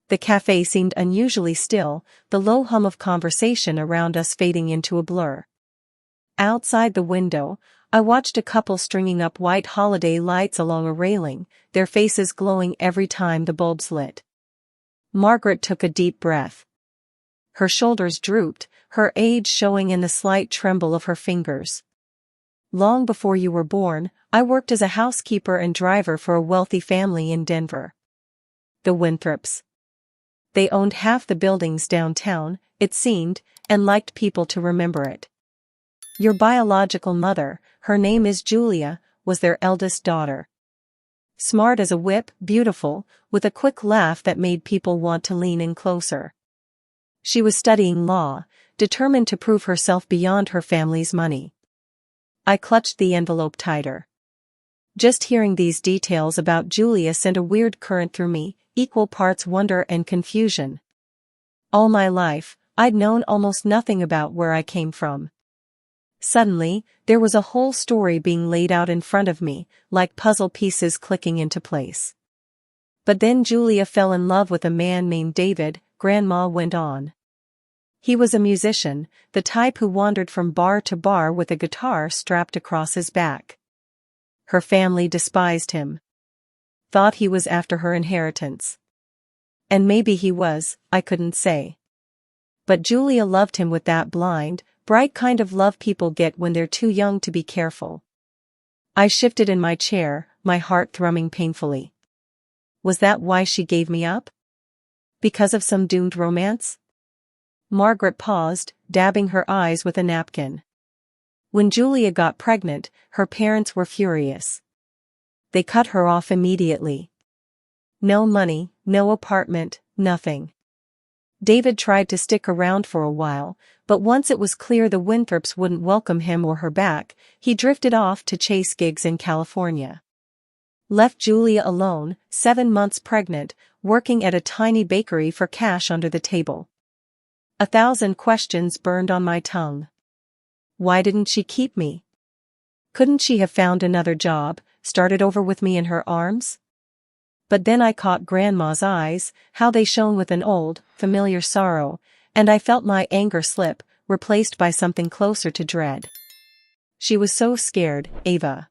Speaker 1: The cafe seemed unusually still, the low hum of conversation around us fading into a blur. Outside the window, I watched a couple stringing up white holiday lights along a railing, their faces glowing every time the bulbs lit. Margaret took a deep breath. Her shoulders drooped, her age showing in the slight tremble of her fingers. "Long before you were born, I worked as a housekeeper and driver for a wealthy family in Denver. The Winthrops. They owned half the buildings downtown, it seemed, and liked people to remember it. Your biological mother, her name is Julia, was their eldest daughter. Smart as a whip, beautiful, with a quick laugh that made people want to lean in closer. She was studying law, determined to prove herself beyond her family's money." I clutched the envelope tighter. Just hearing these details about Julia sent a weird current through me, equal parts wonder and confusion. All my life, I'd known almost nothing about where I came from. Suddenly, there was a whole story being laid out in front of me, like puzzle pieces clicking into place. "But then Julia fell in love with a man named David," Grandma went on. "He was a musician, the type who wandered from bar to bar with a guitar strapped across his back. Her family despised him. Thought he was after her inheritance. And maybe he was, I couldn't say. But Julia loved him with that blind, bright kind of love people get when they're too young to be careful." I shifted in my chair, my heart thrumming painfully. Was that why she gave me up? Because of some doomed romance? Margaret paused, dabbing her eyes with a napkin. "When Julia got pregnant, her parents were furious. They cut her off immediately. No money, no apartment, nothing. David tried to stick around for a while, but once it was clear the Winthrops wouldn't welcome him or her back, he drifted off to chase gigs in California. Left Julia alone, 7 months pregnant, working at a tiny bakery for cash under the table. 1,000 questions burned on my tongue. Why didn't she keep me? Couldn't she have found another job, started over with me in her arms? But then I caught Grandma's eyes, how they shone with an old, familiar sorrow, and I felt my anger slip, replaced by something closer to dread. She was so scared, Ava.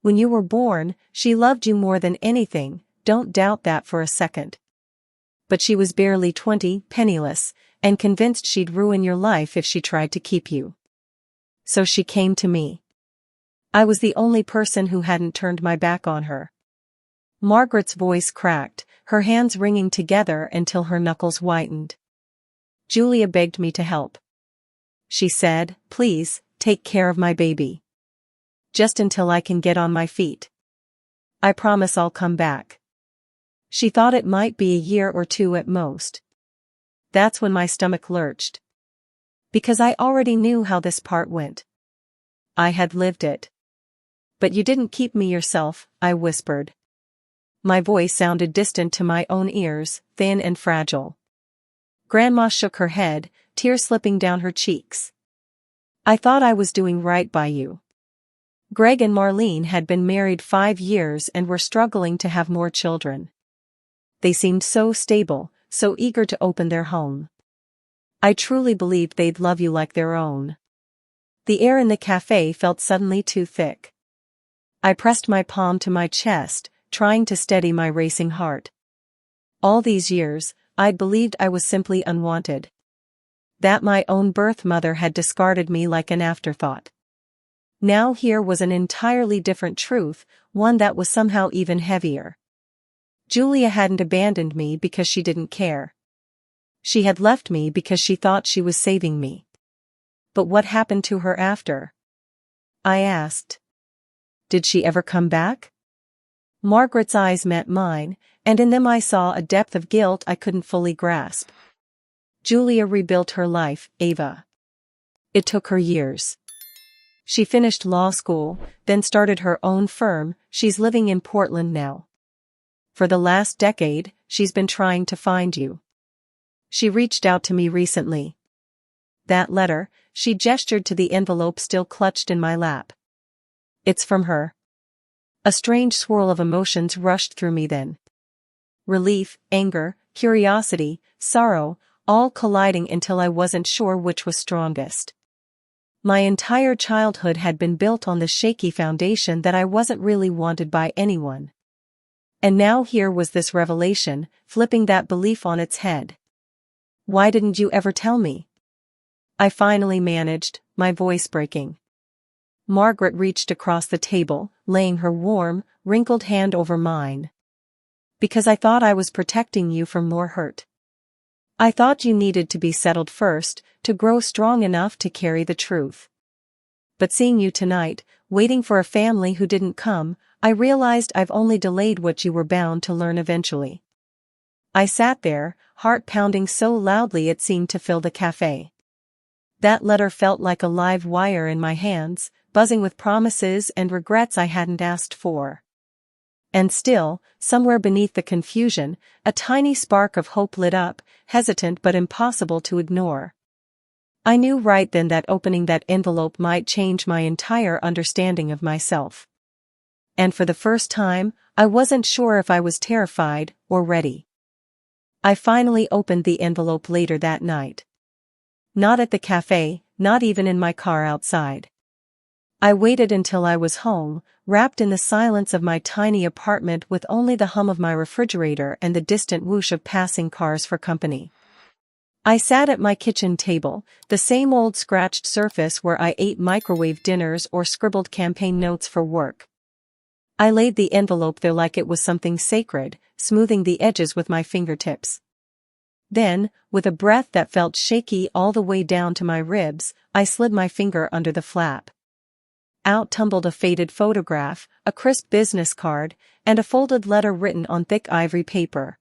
Speaker 1: When you were born, she loved you more than anything, don't doubt that for a second. But she was barely 20, penniless, and convinced she'd ruin your life if she tried to keep you. So she came to me. I was the only person who hadn't turned my back on her." Margaret's voice cracked, her hands wringing together until her knuckles whitened. "Julia begged me to help. She said, 'Please, take care of my baby. Just until I can get on my feet.' I promise I'll come back. She thought it might be a year or two at most. That's when my stomach lurched. Because I already knew how this part went. I had lived it. But you didn't keep me yourself, I whispered. My voice sounded distant to my own ears, thin and fragile. Grandma shook her head, tears slipping down her cheeks. I thought I was doing right by you. Greg and Marlene had been married 5 years and were struggling to have more children. They seemed so stable, so eager to open their home. I truly believed they'd love you like their own. The air in the cafe felt suddenly too thick. I pressed my palm to my chest, trying to steady my racing heart. All these years, I'd believed I was simply unwanted. That my own birth mother had discarded me like an afterthought. Now here was an entirely different truth, one that was somehow even heavier. Julia hadn't abandoned me because she didn't care. She had left me because she thought she was saving me. But what happened to her after? I asked. Did she ever come back? Margaret's eyes met mine, and in them I saw a depth of guilt I couldn't fully grasp. Julia rebuilt her life, Ava. It took her years. She finished law school, then started her own firm. She's living in Portland now. For the last decade, she's been trying to find you. She reached out to me recently. That letter, she gestured to the envelope still clutched in my lap. It's from her. A strange swirl of emotions rushed through me then. Relief, anger, curiosity, sorrow, all colliding until I wasn't sure which was strongest. My entire childhood had been built on the shaky foundation that I wasn't really wanted by anyone. And now here was this revelation, flipping that belief on its head. Why didn't you ever tell me? I finally managed, my voice breaking. Margaret reached across the table, laying her warm, wrinkled hand over mine. Because I thought I was protecting you from more hurt. I thought you needed to be settled first, to grow strong enough to carry the truth. But seeing you tonight, waiting for a family who didn't come, I realized I've only delayed what you were bound to learn eventually. I sat there, heart pounding so loudly it seemed to fill the cafe. That letter felt like a live wire in my hands, buzzing with promises and regrets I hadn't asked for. And still, somewhere beneath the confusion, a tiny spark of hope lit up, hesitant but impossible to ignore. I knew right then that opening that envelope might change my entire understanding of myself. And for the first time, I wasn't sure if I was terrified or ready. I finally opened the envelope later that night. Not at the cafe, not even in my car outside. I waited until I was home, wrapped in the silence of my tiny apartment with only the hum of my refrigerator and the distant whoosh of passing cars for company. I sat at my kitchen table, the same old scratched surface where I ate microwave dinners or scribbled campaign notes for work. I laid the envelope there like it was something sacred, smoothing the edges with my fingertips. Then, with a breath that felt shaky all the way down to my ribs, I slid my finger under the flap. Out tumbled a faded photograph, a crisp business card, and a folded letter written on thick ivory paper.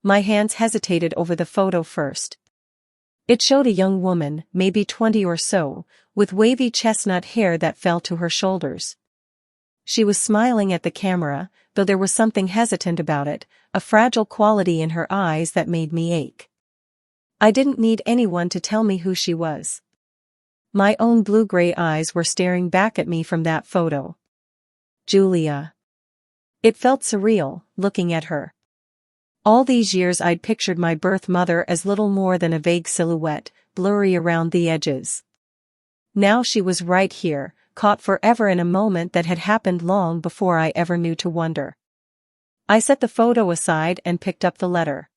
Speaker 1: My hands hesitated over the photo first. It showed a young woman, maybe 20 or so, with wavy chestnut hair that fell to her shoulders. She was smiling at the camera, though there was something hesitant about it, a fragile quality in her eyes that made me ache. I didn't need anyone to tell me who she was. My own blue-gray eyes were staring back at me from that photo. Julia. It felt surreal, looking at her. All these years I'd pictured my birth mother as little more than a vague silhouette, blurry around the edges. Now she was right here, caught forever in a moment that had happened long before I ever knew to wonder. I set the photo aside and picked up the letter.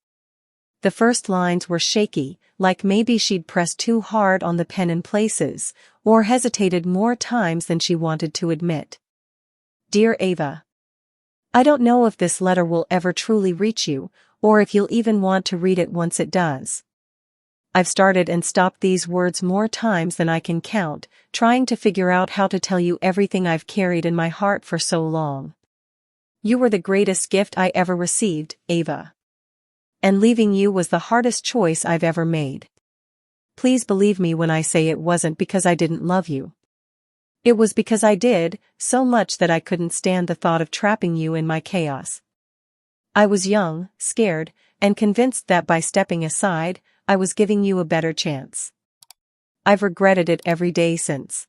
Speaker 1: The first lines were shaky, like maybe she'd pressed too hard on the pen in places, or hesitated more times than she wanted to admit. Dear Ava. I don't know if this letter will ever truly reach you, or if you'll even want to read it once it does. I've started and stopped these words more times than I can count, trying to figure out how to tell you everything I've carried in my heart for so long. You were the greatest gift I ever received, Ava. And leaving you was the hardest choice I've ever made. Please believe me when I say it wasn't because I didn't love you. It was because I did, so much that I couldn't stand the thought of trapping you in my chaos. I was young, scared, and convinced that by stepping aside, I was giving you a better chance. I've regretted it every day since.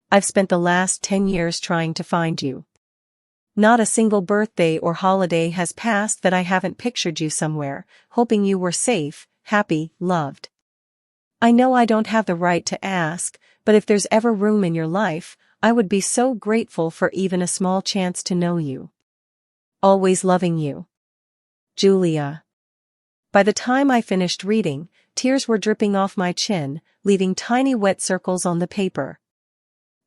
Speaker 1: I've spent the last 10 years trying to find you. Not a single birthday or holiday has passed that I haven't pictured you somewhere, hoping you were safe, happy, loved. I know I don't have the right to ask, but if there's ever room in your life, I would be so grateful for even a small chance to know you. Always loving you. Julia. By the time I finished reading, tears were dripping off my chin, leaving tiny wet circles on the paper.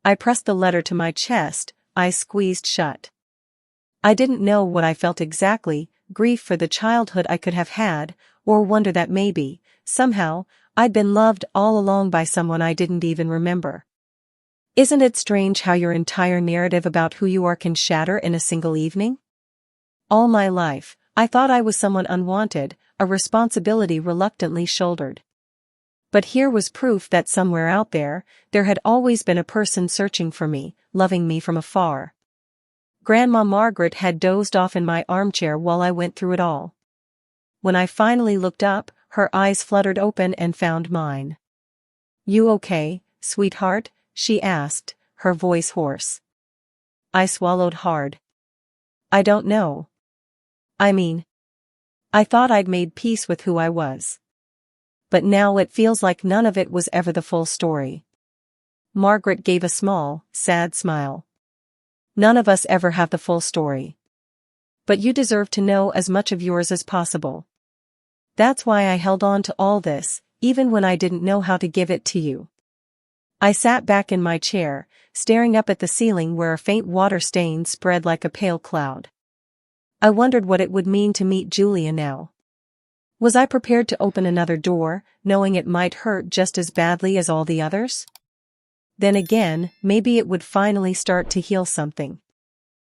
Speaker 1: I pressed the letter to my chest, eyes squeezed shut. I didn't know what I felt exactly, grief for the childhood I could have had, or wonder that maybe, somehow, I'd been loved all along by someone I didn't even remember. Isn't it strange how your entire narrative about who you are can shatter in a single evening? All my life, I thought I was someone unwanted, a responsibility reluctantly shouldered. But here was proof that somewhere out there had always been a person searching for me, loving me from afar. Grandma Margaret had dozed off in my armchair while I went through it all. When I finally looked up, her eyes fluttered open and found mine. "You okay, sweetheart?" she asked, her voice hoarse. I swallowed hard. I don't know. I thought I'd made peace with who I was. But now it feels like none of it was ever the full story. Margaret gave a small, sad smile. None of us ever have the full story. But you deserve to know as much of yours as possible. That's why I held on to all this, even when I didn't know how to give it to you. I sat back in my chair, staring up at the ceiling where a faint water stain spread like a pale cloud. I wondered what it would mean to meet Julia now. Was I prepared to open another door, knowing it might hurt just as badly as all the others? Then again, maybe it would finally start to heal something.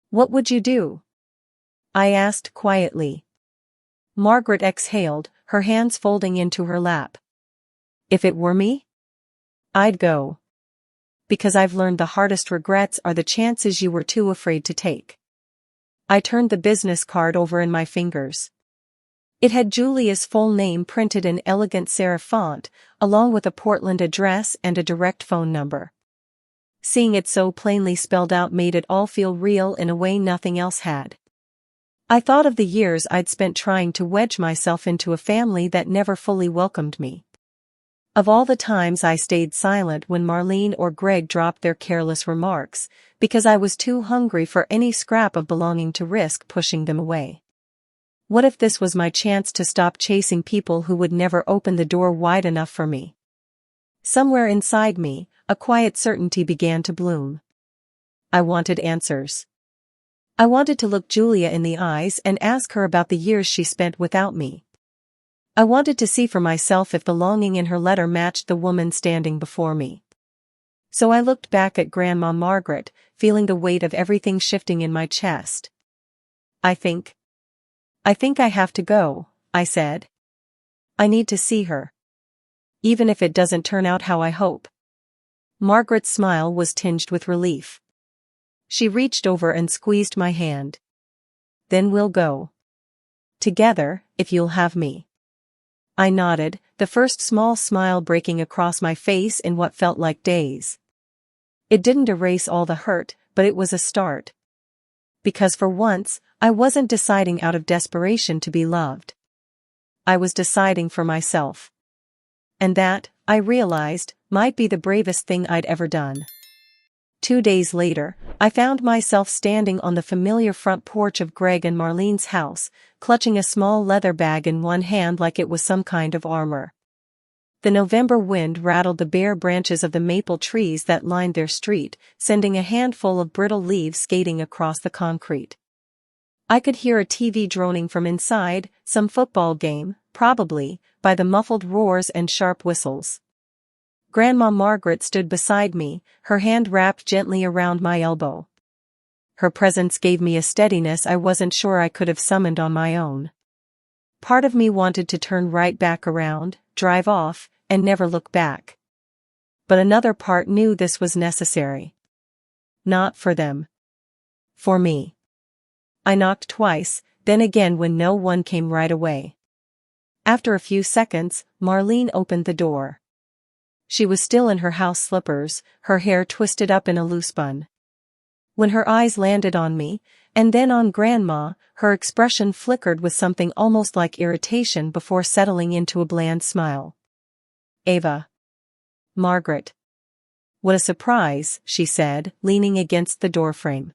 Speaker 1: What would you do? I asked quietly. Margaret exhaled, her hands folding into her lap. If it were me? I'd go. Because I've learned the hardest regrets are the chances you were too afraid to take. I turned the business card over in my fingers. It had Julia's full name printed in elegant serif font, along with a Portland address and a direct phone number. Seeing it so plainly spelled out made it all feel real in a way nothing else had. I thought of the years I'd spent trying to wedge myself into a family that never fully welcomed me. Of all the times I stayed silent when Marlene or Greg dropped their careless remarks, because I was too hungry for any scrap of belonging to risk pushing them away. What if this was my chance to stop chasing people who would never open the door wide enough for me? Somewhere inside me, a quiet certainty began to bloom. I wanted answers. I wanted to look Julia in the eyes and ask her about the years she spent without me. I wanted to see for myself if the longing in her letter matched the woman standing before me. So I looked back at Grandma Margaret, feeling the weight of everything shifting in my chest. I think I have to go," I said. "I need to see her. Even if it doesn't turn out how I hope." Margaret's smile was tinged with relief. She reached over and squeezed my hand. "Then we'll go. Together, if you'll have me." I nodded, the first small smile breaking across my face in what felt like days. It didn't erase all the hurt, but it was a start. Because for once, I wasn't deciding out of desperation to be loved. I was deciding for myself. And that, I realized, might be the bravest thing I'd ever done. 2 days later, I found myself standing on the familiar front porch of Greg and Marlene's house, clutching a small leather bag in one hand like it was some kind of armor. The November wind rattled the bare branches of the maple trees that lined their street, sending a handful of brittle leaves skating across the concrete. I could hear a TV droning from inside, some football game, probably, by the muffled roars and sharp whistles. Grandma Margaret stood beside me, her hand wrapped gently around my elbow. Her presence gave me a steadiness I wasn't sure I could have summoned on my own. Part of me wanted to turn right back around, drive off, and never look back. But another part knew this was necessary. Not for them. For me. I knocked twice, then again when no one came right away. After a few seconds, Marlene opened the door. She was still in her house slippers, her hair twisted up in a loose bun. When her eyes landed on me, and then on Grandma, her expression flickered with something almost like irritation before settling into a bland smile. "Ava." "Margaret." "What a surprise," she said, leaning against the doorframe.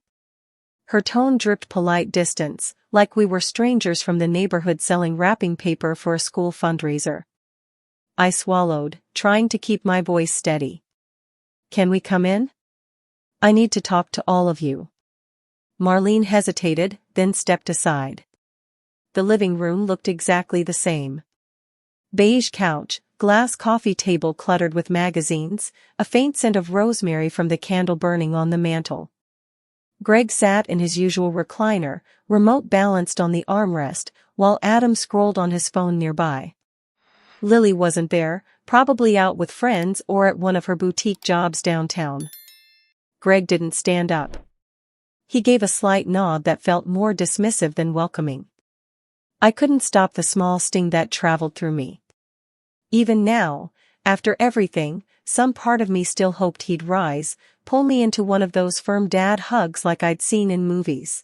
Speaker 1: Her tone dripped polite distance, like we were strangers from the neighborhood selling wrapping paper for a school fundraiser. I swallowed, trying to keep my voice steady. "Can we come in? I need to talk to all of you." Marlene hesitated, then stepped aside. The living room looked exactly the same. Beige couch, glass coffee table cluttered with magazines, a faint scent of rosemary from the candle burning on the mantel. Greg sat in his usual recliner, remote balanced on the armrest, while Adam scrolled on his phone nearby. Lily wasn't there, probably out with friends or at one of her boutique jobs downtown. Greg didn't stand up. He gave a slight nod that felt more dismissive than welcoming. I couldn't stop the small sting that traveled through me. Even now, after everything, some part of me still hoped he'd rise, pull me into one of those firm dad hugs like I'd seen in movies.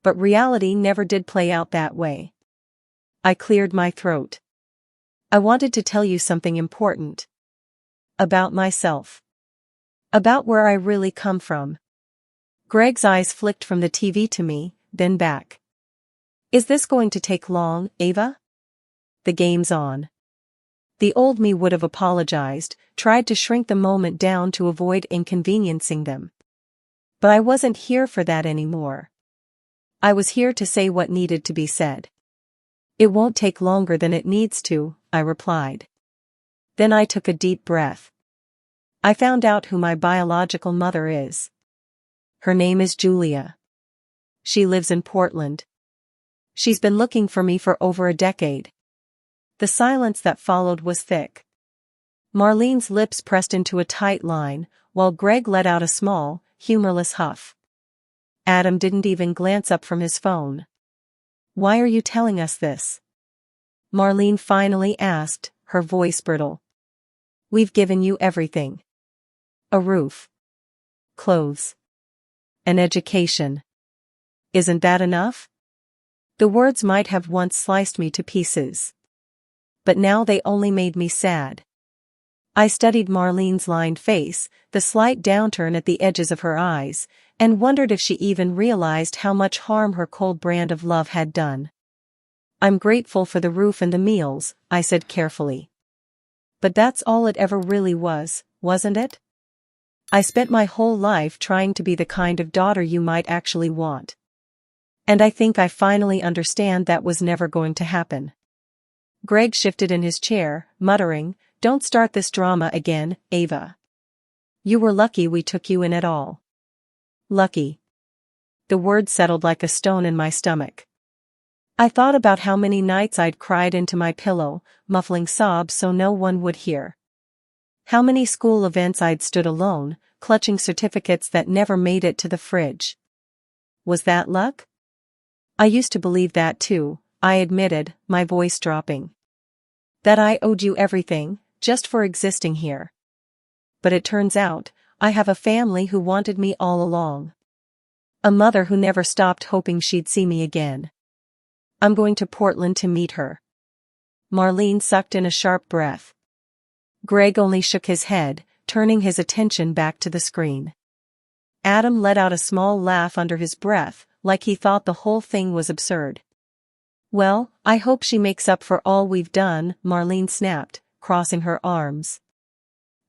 Speaker 1: But reality never did play out that way. I cleared my throat. "I wanted to tell you something important. About myself. About where I really come from." Greg's eyes flicked from the TV to me, then back. "Is this going to take long, Ava?" "The game's on." The old me would have apologized, tried to shrink the moment down to avoid inconveniencing them. But I wasn't here for that anymore. I was here to say what needed to be said. "It won't take longer than it needs to," I replied. Then I took a deep breath. I found out who my biological mother is. Her name is Julia. She lives in Portland. She's been looking for me for over a decade. The silence that followed was thick. Marlene's lips pressed into a tight line, while Greg let out a small, humorless huff. Adam didn't even glance up from his phone. "Why are you telling us this?" Marlene finally asked, her voice brittle. "We've given you everything. A roof. Clothes. An education. Isn't that enough?" The words might have once sliced me to pieces. But now they only made me sad. I studied Marlene's lined face, the slight downturn at the edges of her eyes, and wondered if she even realized how much harm her cold brand of love had done. "I'm grateful for the roof and the meals," I said carefully. "But that's all it ever really was, wasn't it? I spent my whole life trying to be the kind of daughter you might actually want. And I think I finally understand that was never going to happen." Greg shifted in his chair, muttering, "Don't start this drama again, Ava. You were lucky we took you in at all." Lucky. The word settled like a stone in my stomach. I thought about how many nights I'd cried into my pillow, muffling sobs so no one would hear. How many school events I'd stood alone, clutching certificates that never made it to the fridge. Was that luck? I used to believe that too, I admitted, my voice dropping. That I owed you everything, just for existing here. But it turns out, I have a family who wanted me all along. A mother who never stopped hoping she'd see me again. I'm going to Portland to meet her." Marlene sucked in a sharp breath. Greg only shook his head, turning his attention back to the screen. Adam let out a small laugh under his breath, like he thought the whole thing was absurd. "Well, I hope she makes up for all we've done," Marlene snapped, crossing her arms.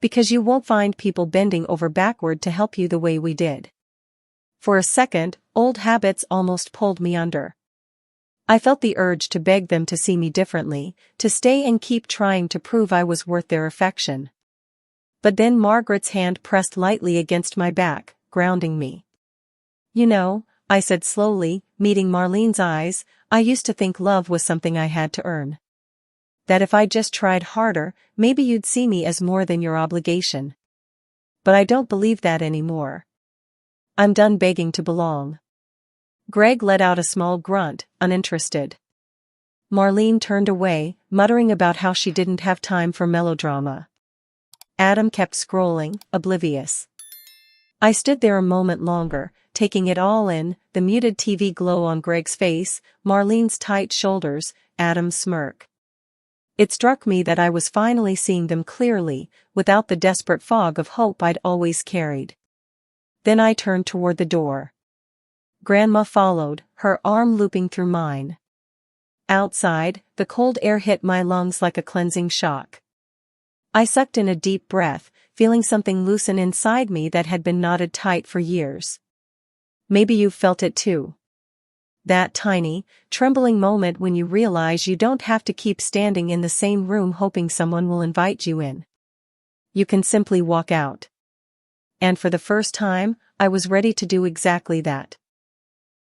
Speaker 1: "Because you won't find people bending over backward to help you the way we did." For a second, old habits almost pulled me under. I felt the urge to beg them to see me differently, to stay and keep trying to prove I was worth their affection. But then Margaret's hand pressed lightly against my back, grounding me. You know, I said slowly, meeting Marlene's eyes, I used to think love was something I had to earn. That if I just tried harder, maybe you'd see me as more than your obligation. But I don't believe that anymore. I'm done begging to belong. Greg let out a small grunt, uninterested. Marlene turned away, muttering about how she didn't have time for melodrama. Adam kept scrolling, oblivious. I stood there a moment longer, taking it all in, the muted TV glow on Greg's face, Marlene's tight shoulders, Adam's smirk. It struck me that I was finally seeing them clearly, without the desperate fog of hope I'd always carried. Then I turned toward the door. Grandma followed, her arm looping through mine. Outside, the cold air hit my lungs like a cleansing shock. I sucked in a deep breath, feeling something loosen inside me that had been knotted tight for years. Maybe you've felt it too. That tiny, trembling moment when you realize you don't have to keep standing in the same room hoping someone will invite you in. You can simply walk out. And for the first time, I was ready to do exactly that.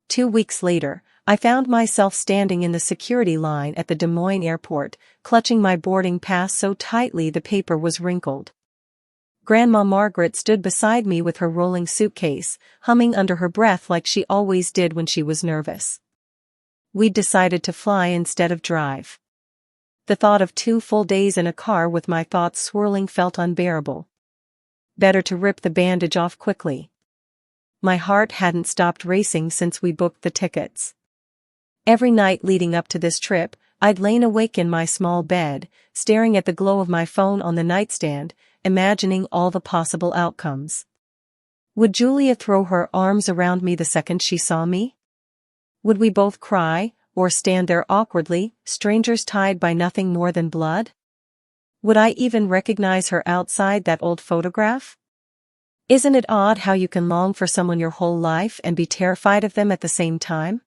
Speaker 1: 2 weeks later, I found myself standing in the security line at the Des Moines airport, clutching my boarding pass so tightly the paper was wrinkled. Grandma Margaret stood beside me with her rolling suitcase, humming under her breath like she always did when she was nervous. We'd decided to fly instead of drive. The thought of 2 full days in a car with my thoughts swirling felt unbearable. Better to rip the bandage off quickly. My heart hadn't stopped racing since we booked the tickets. Every night leading up to this trip, I'd lain awake in my small bed, staring at the glow of my phone on the nightstand, imagining all the possible outcomes. Would Julia throw her arms around me the second she saw me? Would we both cry, or stand there awkwardly, strangers tied by nothing more than blood? Would I even recognize her outside that old photograph? Isn't it odd how you can long for someone your whole life and be terrified of them at the same time?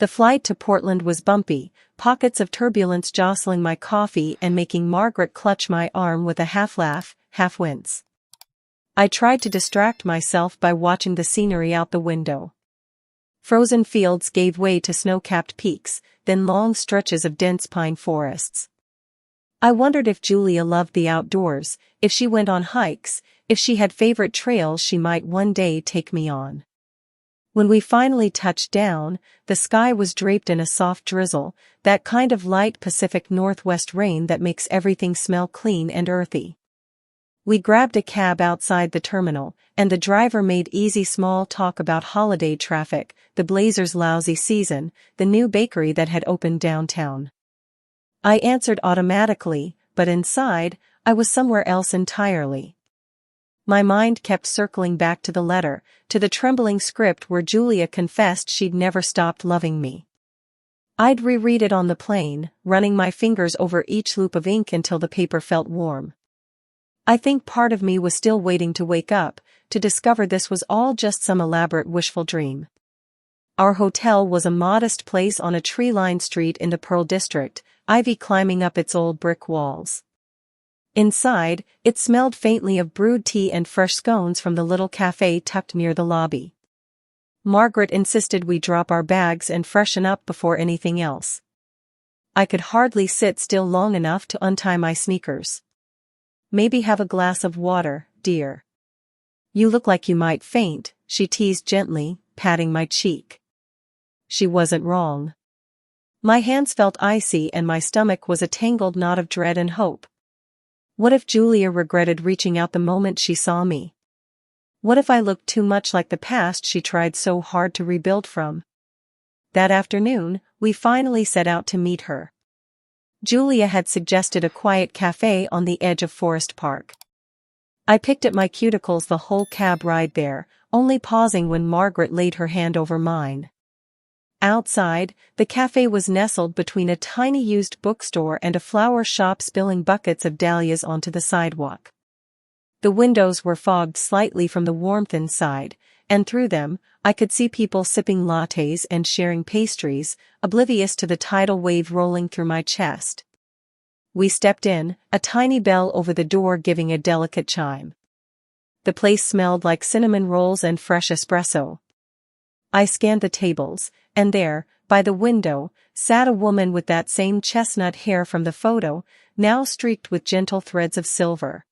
Speaker 1: The flight to Portland was bumpy, pockets of turbulence jostling my coffee and making Margaret clutch my arm with a half-laugh, half-wince. I tried to distract myself by watching the scenery out the window. Frozen fields gave way to snow-capped peaks, then long stretches of dense pine forests. I wondered if Julia loved the outdoors, if she went on hikes, if she had favorite trails she might one day take me on. When we finally touched down, the sky was draped in a soft drizzle, that kind of light Pacific Northwest rain that makes everything smell clean and earthy. We grabbed a cab outside the terminal, and the driver made easy small talk about holiday traffic, the Blazers' lousy season, the new bakery that had opened downtown. I answered automatically, but inside, I was somewhere else entirely. My mind kept circling back to the letter, to the trembling script where Julia confessed she'd never stopped loving me. I'd reread it on the plane, running my fingers over each loop of ink until the paper felt warm. I think part of me was still waiting to wake up, to discover this was all just some elaborate wishful dream. Our hotel was a modest place on a tree-lined street in the Pearl District, ivy climbing up its old brick walls. Inside, it smelled faintly of brewed tea and fresh scones from the little cafe tucked near the lobby. Margaret insisted we drop our bags and freshen up before anything else. I could hardly sit still long enough to untie my sneakers. Maybe have a glass of water, dear. You look like you might faint, she teased gently, patting my cheek. She wasn't wrong. My hands felt icy and my stomach was a tangled knot of dread and hope. What if Julia regretted reaching out the moment she saw me? What if I looked too much like the past she tried so hard to rebuild from? That afternoon, we finally set out to meet her. Julia had suggested a quiet cafe on the edge of Forest Park. I picked at my cuticles the whole cab ride there, only pausing when Margaret laid her hand over mine. Outside, the cafe was nestled between a tiny used bookstore and a flower shop spilling buckets of dahlias onto the sidewalk. The windows were fogged slightly from the warmth inside, and through them, I could see people sipping lattes and sharing pastries, oblivious to the tidal wave rolling through my chest. We stepped in, a tiny bell over the door giving a delicate chime. The place smelled like cinnamon rolls and fresh espresso. I scanned the tables, and there, by the window, sat a woman with that same chestnut hair from the photo, now streaked with gentle threads of silver.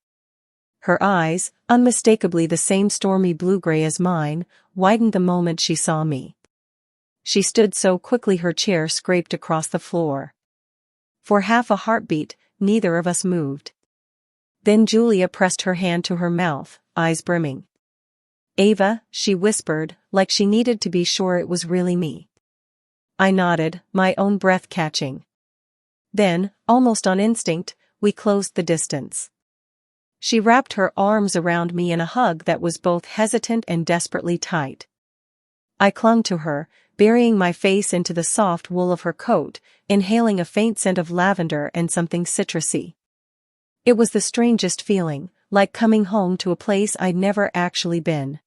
Speaker 1: Her eyes, unmistakably the same stormy blue-gray as mine, widened the moment she saw me. She stood so quickly her chair scraped across the floor. For half a heartbeat, neither of us moved. Then Julia pressed her hand to her mouth, eyes brimming. "Ava," she whispered, like she needed to be sure it was really me. I nodded, my own breath catching. Then, almost on instinct, we closed the distance. She wrapped her arms around me in a hug that was both hesitant and desperately tight. I clung to her, burying my face into the soft wool of her coat, inhaling a faint scent of lavender and something citrusy. It was the strangest feeling, like coming home to a place I'd never actually been.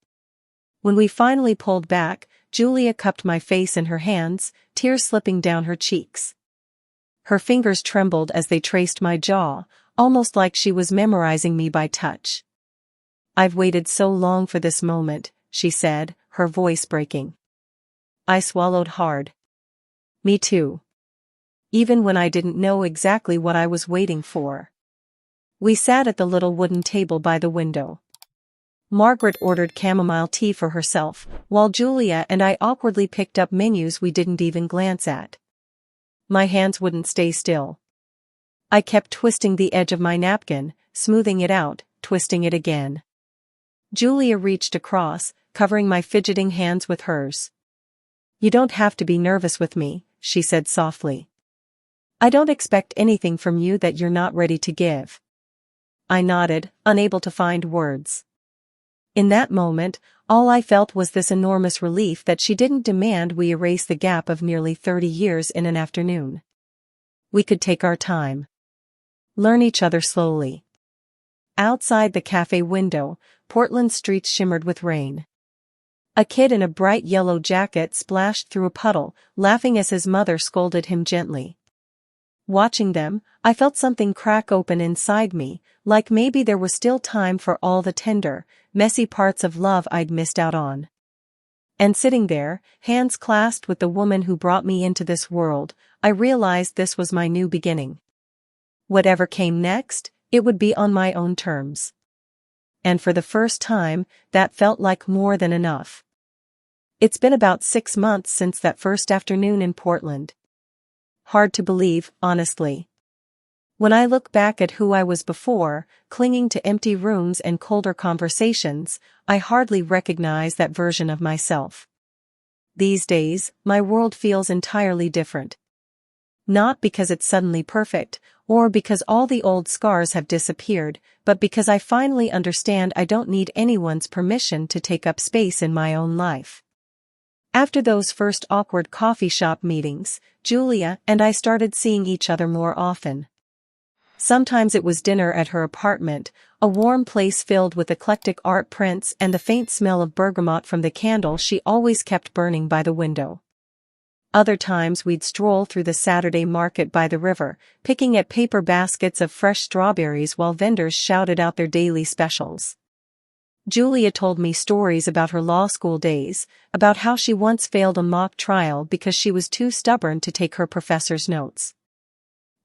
Speaker 1: When we finally pulled back, Julia cupped my face in her hands, tears slipping down her cheeks. Her fingers trembled as they traced my jaw, almost like she was memorizing me by touch. "I've waited so long for this moment," she said, her voice breaking. I swallowed hard. Me too. Even when I didn't know exactly what I was waiting for. We sat at the little wooden table by the window. Margaret ordered chamomile tea for herself, while Julia and I awkwardly picked up menus we didn't even glance at. My hands wouldn't stay still. I kept twisting the edge of my napkin, smoothing it out, twisting it again. Julia reached across, covering my fidgeting hands with hers. "You don't have to be nervous with me," she said softly. "I don't expect anything from you that you're not ready to give." I nodded, unable to find words. In that moment, all I felt was this enormous relief that she didn't demand we erase the gap of nearly 30 years in an afternoon. We could take our time. Learn each other slowly. Outside the cafe window, Portland's streets shimmered with rain. A kid in a bright yellow jacket splashed through a puddle, laughing as his mother scolded him gently. Watching them, I felt something crack open inside me, like maybe there was still time for all the tender, messy parts of love I'd missed out on. And sitting there, hands clasped with the woman who brought me into this world, I realized this was my new beginning. Whatever came next, it would be on my own terms. And for the first time, that felt like more than enough. It's been about 6 months since that first afternoon in Portland. Hard to believe, honestly. When I look back at who I was before, clinging to empty rooms and colder conversations, I hardly recognize that version of myself. These days, my world feels entirely different. Not because it's suddenly perfect, or because all the old scars have disappeared, but because I finally understand I don't need anyone's permission to take up space in my own life. After those first awkward coffee shop meetings, Julia and I started seeing each other more often. Sometimes it was dinner at her apartment, a warm place filled with eclectic art prints and the faint smell of bergamot from the candle she always kept burning by the window. Other times we'd stroll through the Saturday market by the river, picking at paper baskets of fresh strawberries while vendors shouted out their daily specials. Julia told me stories about her law school days, about how she once failed a mock trial because she was too stubborn to take her professor's notes.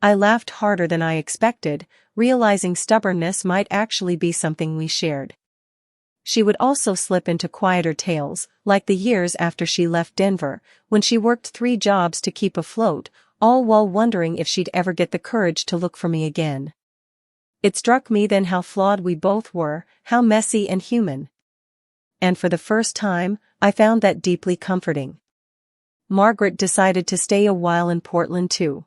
Speaker 1: I laughed harder than I expected, realizing stubbornness might actually be something we shared. She would also slip into quieter tales, like the years after she left Denver, when she worked 3 jobs to keep afloat, all while wondering if she'd ever get the courage to look for me again. It struck me then how flawed we both were, how messy and human. And for the first time, I found that deeply comforting. Margaret decided to stay a while in Portland too.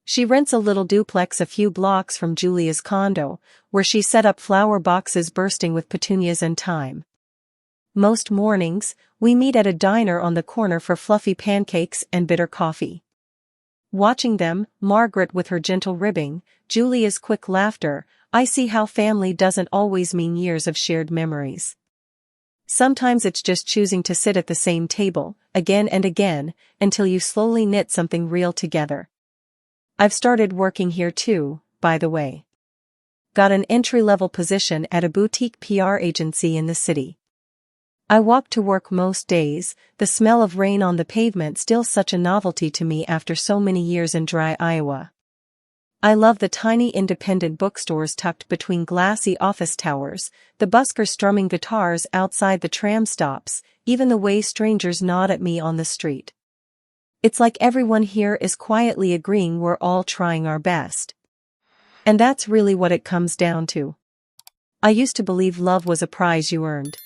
Speaker 1: She rents a little duplex a few blocks from Julia's condo, where she set up flower boxes bursting with petunias and thyme. Most mornings, we meet at a diner on the corner for fluffy pancakes and bitter coffee. Watching them, Margaret with her gentle ribbing, Julia's quick laughter, I see how family doesn't always mean years of shared memories. Sometimes it's just choosing to sit at the same table, again and again, until you slowly knit something real together. I've started working here too, by the way. Got an entry-level position at a boutique PR agency in the city. I walk to work most days, the smell of rain on the pavement still such a novelty to me after so many years in dry Iowa. I love the tiny independent bookstores tucked between glassy office towers, the buskers strumming guitars outside the tram stops, even the way strangers nod at me on the street. It's like everyone here is quietly agreeing we're all trying our best. And that's really what it comes down to. I used to believe love was a prize you earned.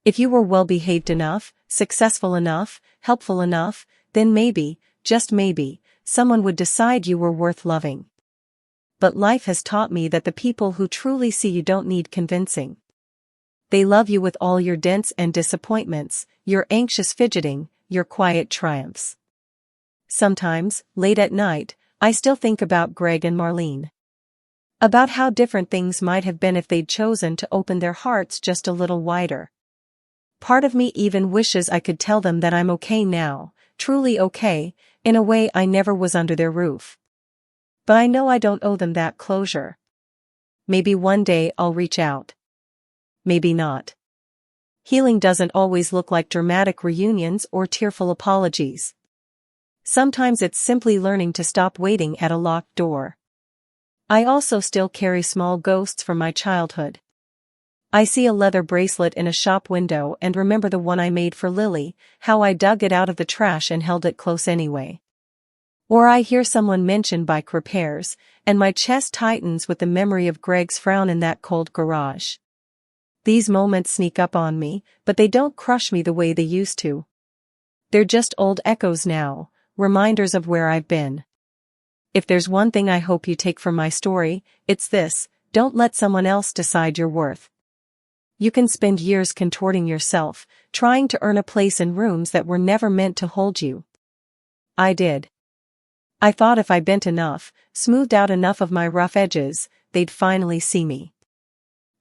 Speaker 1: If you were well-behaved enough, successful enough, helpful enough, then maybe, just maybe, someone would decide you were worth loving. But life has taught me that the people who truly see you don't need convincing. They love you with all your dents and disappointments, your anxious fidgeting, your quiet triumphs. Sometimes, late at night, I still think about Greg and Marlene. About how different things might have been if they'd chosen to open their hearts just a little wider. Part of me even wishes I could tell them that I'm okay now, truly okay, in a way I never was under their roof. But I know I don't owe them that closure. Maybe one day I'll reach out. Maybe not. Healing doesn't always look like dramatic reunions or tearful apologies. Sometimes it's simply learning to stop waiting at a locked door. I also still carry small ghosts from my childhood. I see a leather bracelet in a shop window and remember the one I made for Lily, how I dug it out of the trash and held it close anyway. Or I hear someone mention bike repairs, and my chest tightens with the memory of Greg's frown in that cold garage. These moments sneak up on me, but they don't crush me the way they used to. They're just old echoes now, reminders of where I've been. If there's one thing I hope you take from my story, it's this: don't let someone else decide your worth. You can spend years contorting yourself, trying to earn a place in rooms that were never meant to hold you. I did. I thought if I bent enough, smoothed out enough of my rough edges, they'd finally see me.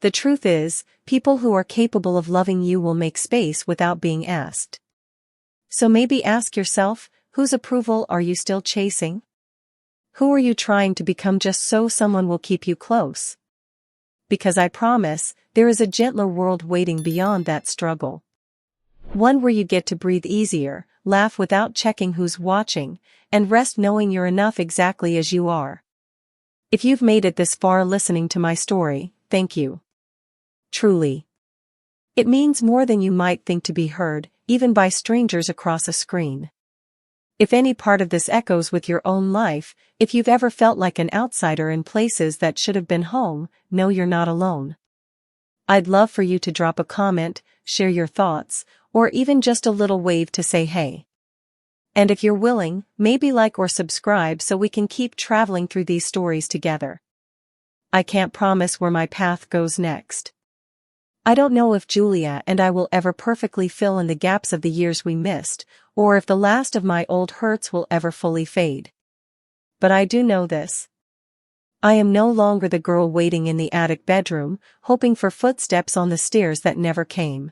Speaker 1: The truth is, people who are capable of loving you will make space without being asked. So maybe ask yourself, whose approval are you still chasing? Who are you trying to become just so someone will keep you close? Because I promise, there is a gentler world waiting beyond that struggle. One where you get to breathe easier, laugh without checking who's watching, and rest knowing you're enough exactly as you are. If you've made it this far listening to my story, thank you. Truly. It means more than you might think to be heard, even by strangers across a screen. If any part of this echoes with your own life, if you've ever felt like an outsider in places that should have been home, know you're not alone. I'd love for you to drop a comment, share your thoughts, or even just a little wave to say hey. And if you're willing, maybe like or subscribe so we can keep traveling through these stories together. I can't promise where my path goes next. I don't know if Julia and I will ever perfectly fill in the gaps of the years we missed, or if the last of my old hurts will ever fully fade. But I do know this. I am no longer the girl waiting in the attic bedroom, hoping for footsteps on the stairs that never came.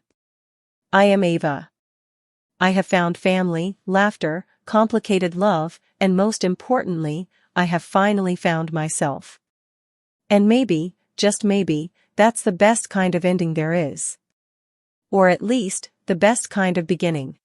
Speaker 1: I am Ava. I have found family, laughter, complicated love, and most importantly, I have finally found myself. And maybe, just maybe, that's the best kind of ending there is. Or at least, the best kind of beginning.